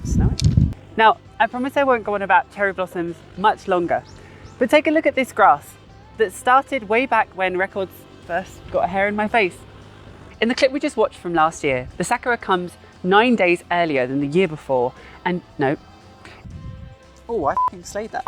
[SPEAKER 1] snowing. Now, I promise I won't go on about cherry blossoms much longer, but take a look at this grass that started way back when records first got a hair in my face. In the clip we just watched from last year, the sakura comes 9 days earlier than the year before, and no. Oh, I f***ing slayed that.